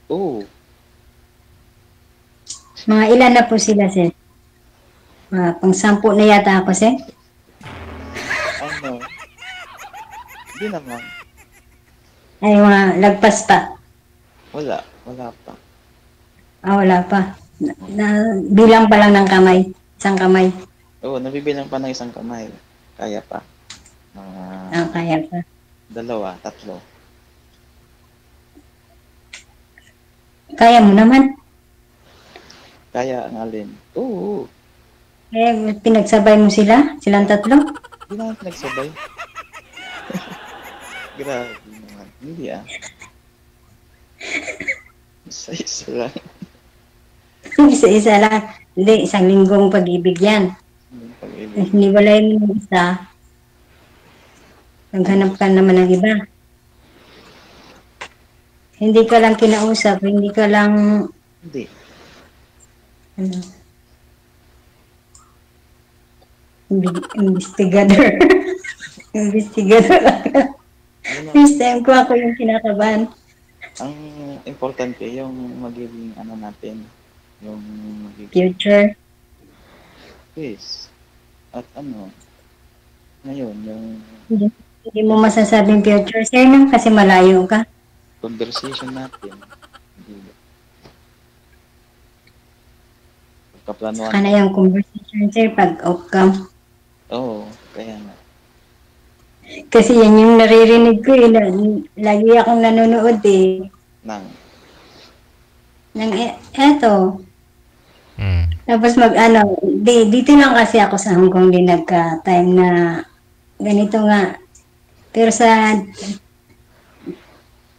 Oo. Mga ilan na po sila, sir? Pang-10 na yata ako, sir. Ano? Hindi naman. Ay, mga lagpas pa. Wala pa. Wala pa. Bilang pa lang ng kamay. Isang kamay. Oo, nabibilang pa ng isang kamay. Kaya pa. Kaya pa. 2, 3. Kaya mo naman. Kaya ang alin? Oo. Pinagsabay mo sila? Silang 3? Hindi naman pinagsabay. Grabe naman. Hindi Isa-isa lang. Isa-isa lang. Hindi, 1 linggong pag-ibig yan. Hiniwalay mo yung isa, Naghanap ka naman ng iba. Hindi ka lang kinausap, hindi ka lang, Hindi. ano, investigador. Investigador lang. First time ko ako yung kinakabahan. Ang importante yung magiging ano natin, yung magiging Future. yes. At ano, ngayon, yung Hindi mo masasabing future, sir, no? Kasi malayo ka. conversation natin, hindi. Pagkaplanuhan. Saka na yung conversation, sir, pag off ka. Oo, kaya nga. Kasi yan yung naririnig ko, eh. Lagi akong nanonood, eh. Nang, Eto. Tapos dito lang kasi ako sa Hong Kong din nagka-time na ganito nga. Pero sa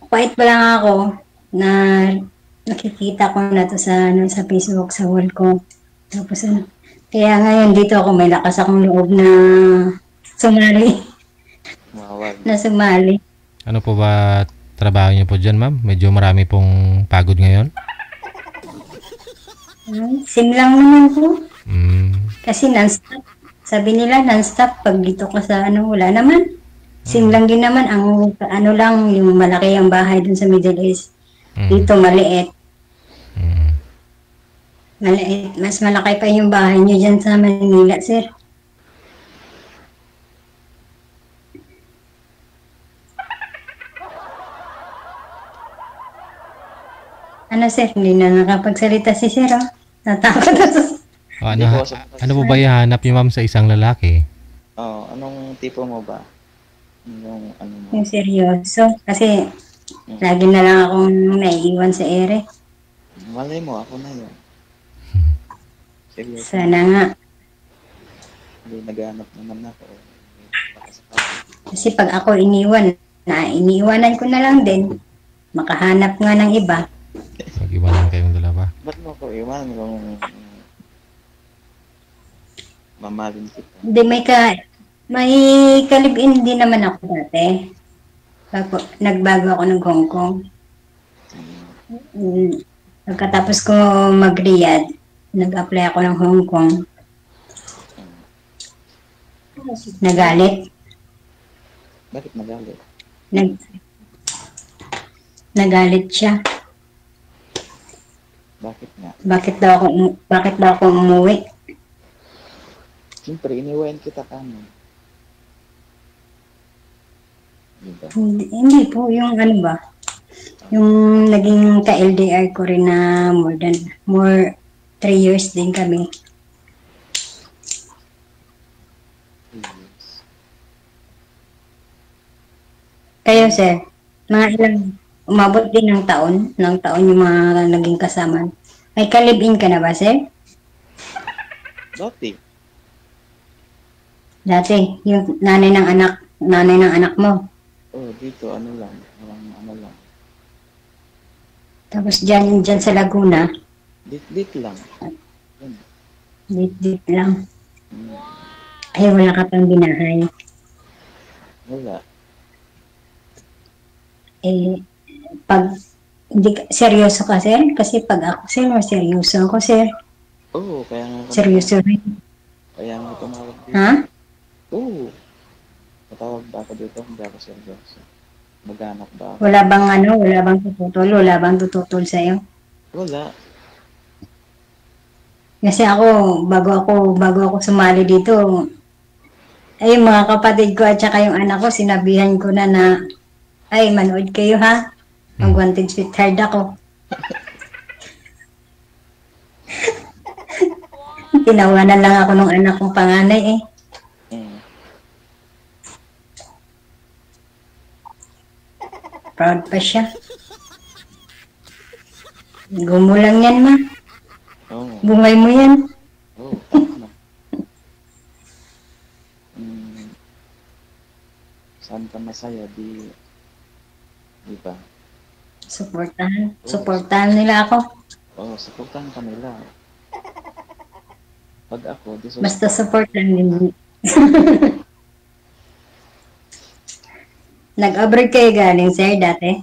quiet pa lang ako na nakikita ko na to sa sa Facebook, sa wall ko. Tapos kaya ngayon dito ako may lakas akong loob na sumali. Na sumali. Ano po ba trabaho niyo po dyan, ma'am? Medyo marami pong pagod ngayon? Sim lang naman po. Kasi non-stop. Sabi nila non-stop pag dito ka sa wala naman. Sim lang din naman. Ang lang, yung malaki ang bahay dun sa Middle East. Dito maliit. Maliit. Mas malaki pa yung bahay nyo dyan sa Manila, sir. Ano, sir? Hindi na nakapagsalita si sir, oh. Natakot ako. Ano po ba ihanap niyo, ma'am, sa isang lalaki? Anong tipo mo ba? Yung ano mo? Yung seryoso. Kasi lagi na lang akong naiiwan sa ere. Malay mo, ako na yun. Seryoso. Sana nga. Hindi naghahanap naman ako. Kasi pag ako iniiwanan ko na lang din. Makahanap nga ng iba. Mag-iwanan kayong dalawa. Ba't mo ko iwan kung mamahalin kita? Hindi, may kalib-in din naman ako dati. Nagbago ako ng Hong Kong. Pagkatapos ko mag-Riyadh, nag-apply ako ng Hong Kong. Nagalit. Bakit nagalit? Nagalit siya. Bakit nga? Bakit daw ako umuwi? Siyempre, iniwain kita kamo. Diba? Hindi po, yung yung naging ka-LDR ko rin na more 3 years din kami. Kayo, sir, mga ilang, umabot din ng taon yung mga naging kasama. May ka-live-in ka na ba, sir? Dati, yung nanay ng anak mo. Dito, ano lang. Tapos dyan sa Laguna. Dit lang. Dit lang. Ay, wala ka pang binahay. Wala. Pag seryoso ka, sir? Kasi pag ako, sir, seryoso ako, sir. Oo, kaya nga. Seryoso rin. Kaya nga tumawag dito. Ha? Oo. Matawag ba ako dito? Hindi ako seryoso. Maghanap ba ako? Wala bang tututol? Wala bang tututol sa'yo? Wala. Kasi bago ako sumali dito, ay mga kapatid ko at saka yung anak ko, sinabihan ko na ay, manood kayo ha. Mag-wanted sweetheart ako. Tinawanan lang ako ng anak kong panganay eh. Proud pa siya. Gumulang yan, ma. Bungay mo yan. Saan ka masaya, di ba? Supportahan nila ako. Supportahan ka nila. Pag ako, basta support lang din. Nag-abroad kayo galing, sir, dati?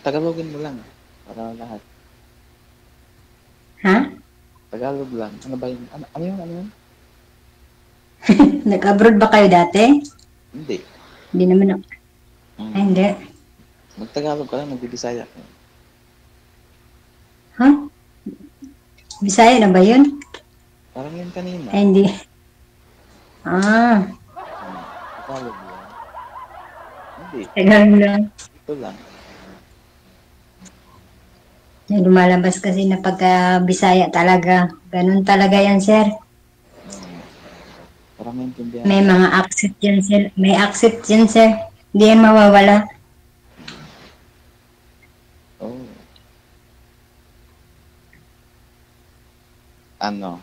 Tagalogin mo lang. Para lahat. Ha? Tagalog lang. Ano ba yun? Ano yun? Ano yun? Nag-abroad ba kayo dati? Hindi. Hindi naman ako. Ay, hindi. Mag-Tagalog ka lang, nagbibisaya ka. Ha? Bisaya na ba yun? Parang yun kanina. Ay, hindi. Ah, Tagalog lang. Hindi. Tagalog lang. Ito lang. Lumalabas kasi na pagka Bisaya talaga. Ganun talaga yan, sir. Para maintindihan. May mga accent yan, sir. May accent yan, sir. Hindi yan mawawala. Oh. Ano?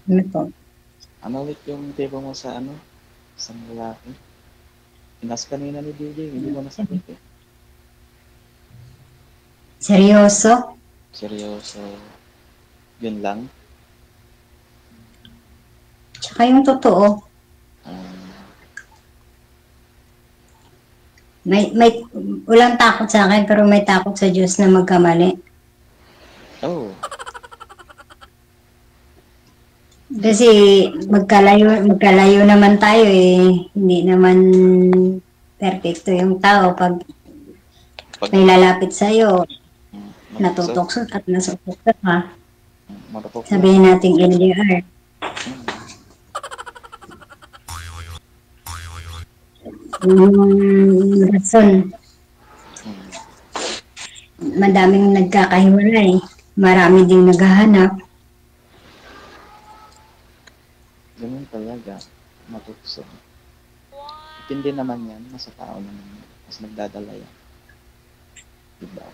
Ano po? Ano ulit yung tipo mo sa ano? Sa lalaki? Inas kanina ni DJ, hindi mo nasagot eh. Seryoso? Seryoso. Yun lang? Tsaka yung totoo. May walang takot sa akin pero may takot sa Diyos na magkamali. Oh. Kasi magkalayo naman tayo eh. Hindi naman perfecto yung tao pag may lalapit sa'yo. Natutuksot at nasutuksot ha. Sabihin natin LDR. Rason. Madaming nagkakahiwalay. Marami ding naghahanap. Ganun talaga. Matukso. Hindi naman yan. Nasa tao naman yan. Mas nagdadala yan. Diba?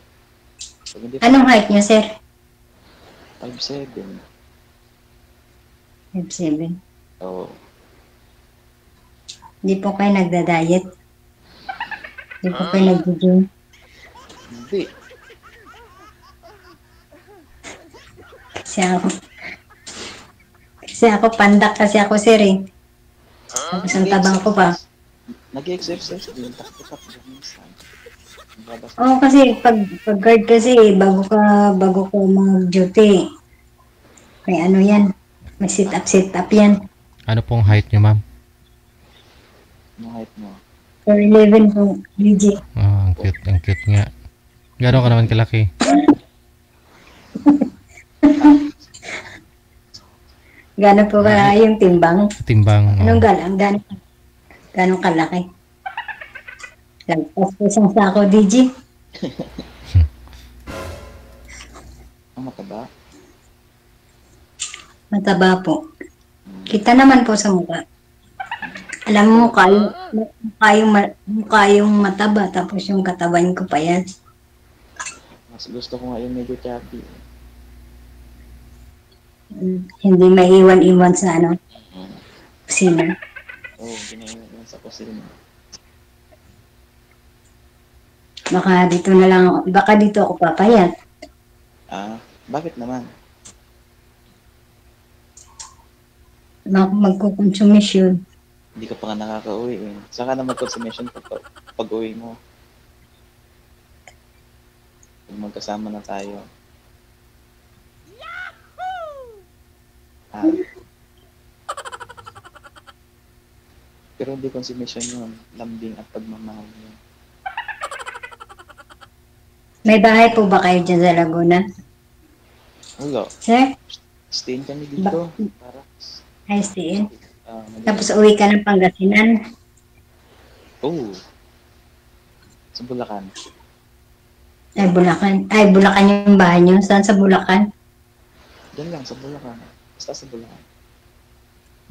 Anong height niyo, sir? 5'7". 5'7". Oo. Hindi po kayo nagda-diet? Hindi po kayo nag-gym? Hindi. Kasi ako pandak kasi ako, sir eh. Tapos ang tabang ko pa. Nag-exercise din. Takot-takot minsan. Oo, kasi pag guard kasi bago ka mag-duty. May ano yan. May sit up yan. Ano pong height niyo, ma'am? Ano height mo? 4'11 po, DJ. Oh, ang cute nga. Gano'n ka naman kalaki? Gano'n po ka yung timbang? Timbang. Anong gano'ng kalaki? Lagpas po isang sako, DJ. Ang mataba? Mataba po. Kita naman po sa mukha. Alam mo, mukha yung mataba, tapos yung katawan ko pa yan. Mas gusto ko nga yung medyo chubby. Hindi maiwan-iwan sa ano, kusina. Oo, ginaiwan sa kusina. Baka dito ako papayat. Ah, bakit naman? Magkukonsumisyon. Hindi ka pa nga nakaka-uwi eh. Saka na mag-consummation pag uwi mo. Pag magkasama na tayo. Ah. Pero hindi consummation yun. Lambing at pagmamahal yun. May bahay po ba kayo dyan sa Laguna? Wala. Sir? Stayin kami dito. Para. Ay, stayin. Tapos uwi ka ng Pangasinan. Oo. Sa Bulacan. Ay, Bulacan. Ay, Bulacan yung bahay nyo. Saan sa Bulacan? Diyan lang, sa Bulacan. Basta sa Bulacan.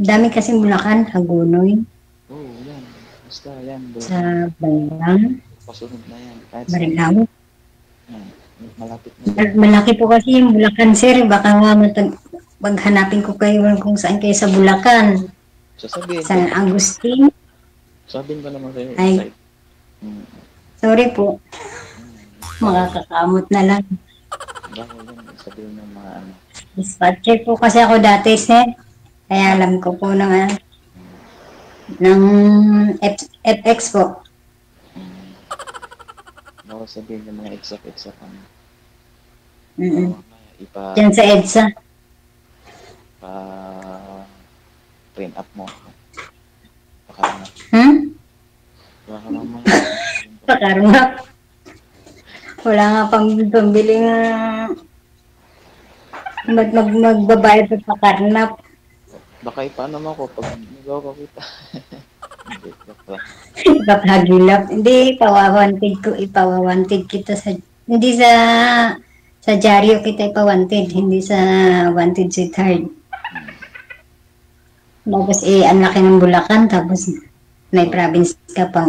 Dami kasing Bulacan. Hagunoy. Oo, yan. Basta yan. Bulacan. Sa Balang. Pasunod na yan. Kahit Marilao. Malapit na. Malaki po kasi yung Bulacan, sir. Baka nga maghanapin ko kayo kung saan kayo sa Bulacan. Sasabihin. San Agustin. Sabihin ko naman kayo. Ay. Sorry po. Makakakamot na lang. Baka yan. Sabihin ng mga ano. Dispatcher po kasi ako dati, sir. Kaya alam ko po na ng FX po. Baka sabihin ng mga exak-exak ano. Diyan sa EDSA. Print up mo. Baka mamaya. Pakarnap. Wala nga pambili nga magbabayad sa pakarnap. Baka paano mo ako pag nagawa ko kita. Ipapahagilap. Hindi, ipawawanted kita sa, hindi sa dyaryo kita ipawanted, hindi sa wanted sweetheart. Tapos ang laki ng Bulacan, tapos may province ka pang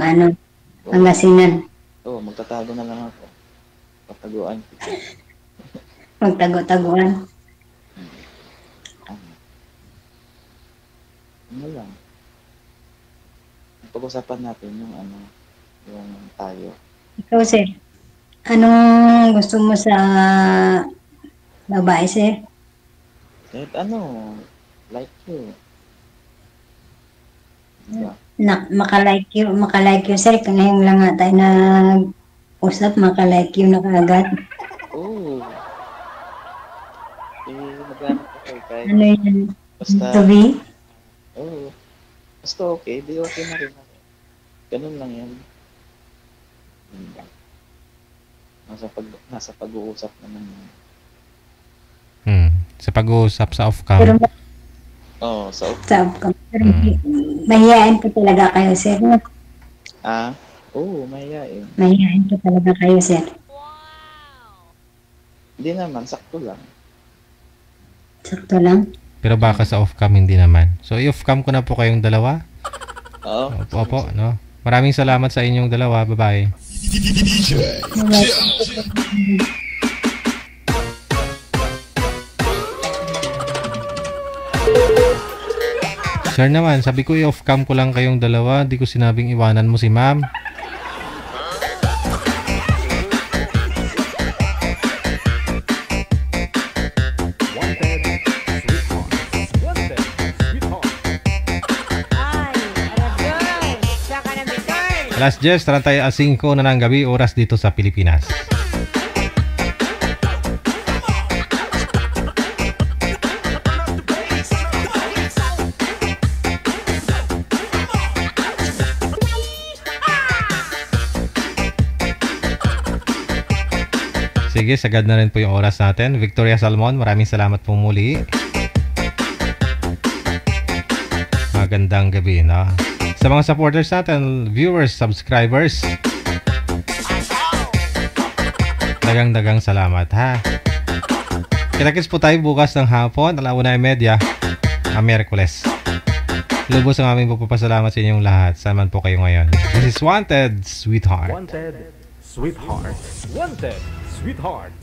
Pangasinan. Oo, magtatago na lang ako. Pataguan kita. Magtago-taguan. Ano lang. Pag-usapan natin yung yung tayo. Ikaw, sir. Anong gusto mo sa babae, sir? Kahit like you. Diba? Makalike you, sir. Ngayon lang nga tayo nag-usap, makalike you na kaagad. Oo. Naghanap ako kahit. Ano yun? Basta. To be? Oo. Basta okay, di okay na rin ako. Ganun lang yan. Nasa pag-uusap naman yan. Sa pag-uusap sa off-cam. Oo, sa off-cam. Sa off-cam. Pero mahihain po talaga kayo, sir. Oo, mahihain. Mahihain po talaga kayo, sir. Hindi naman, sakto lang. Sakto lang? Pero baka sa off-cam hindi naman. So, i-off-cam ko na po kayong dalawa. Oo. Opo, no? Maraming salamat sa inyong dalawa. Bye-bye. Sir naman, sabi ko i-off-cam ko lang kayong dalawa. Di ko sinabing iwanan mo si ma'am. Alas 10, 30 a 5 na ng gabi, oras dito sa Pilipinas. Sige, sagad na rin po yung oras natin. Victoria Salmon, maraming salamat po muli. Magandang gabi, no? Sa mga supporters natin, viewers, subscribers, dagang salamat, ha? Kita-kits po tayo bukas ng hapon, 1:30, Miyerkules. Lubos ang aming pagpapasalamat sa inyong lahat. Saan man po kayo ngayon. This is Wanted, Sweetheart. Wanted, Sweetheart. Wanted, Sweetheart.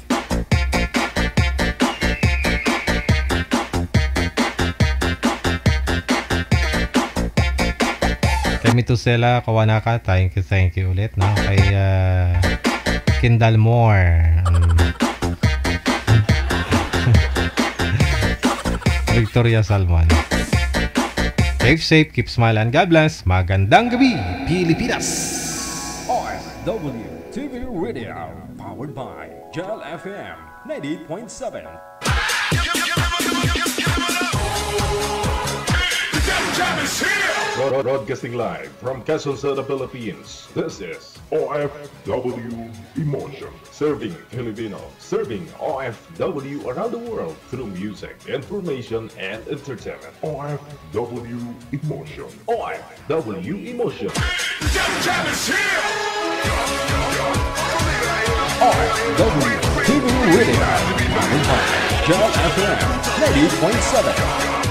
Kay Mitusela Kawanaka, thank you ulit, no? Kay Kindal Moore, Victoria Salmon. Keep safe, keep smile, and God bless. Magandang gabi, Pilipinas! OFW TV Radio, powered by Gel FM 98.7. Broadcasting live from Quezon City, Philippines. This is OFW Emotion. Serving Filipino. Serving OFW around the world through music, information, and entertainment. OFW Emotion. OFW Emotion. OFW TV Radio, powered by Gel FM 98.7.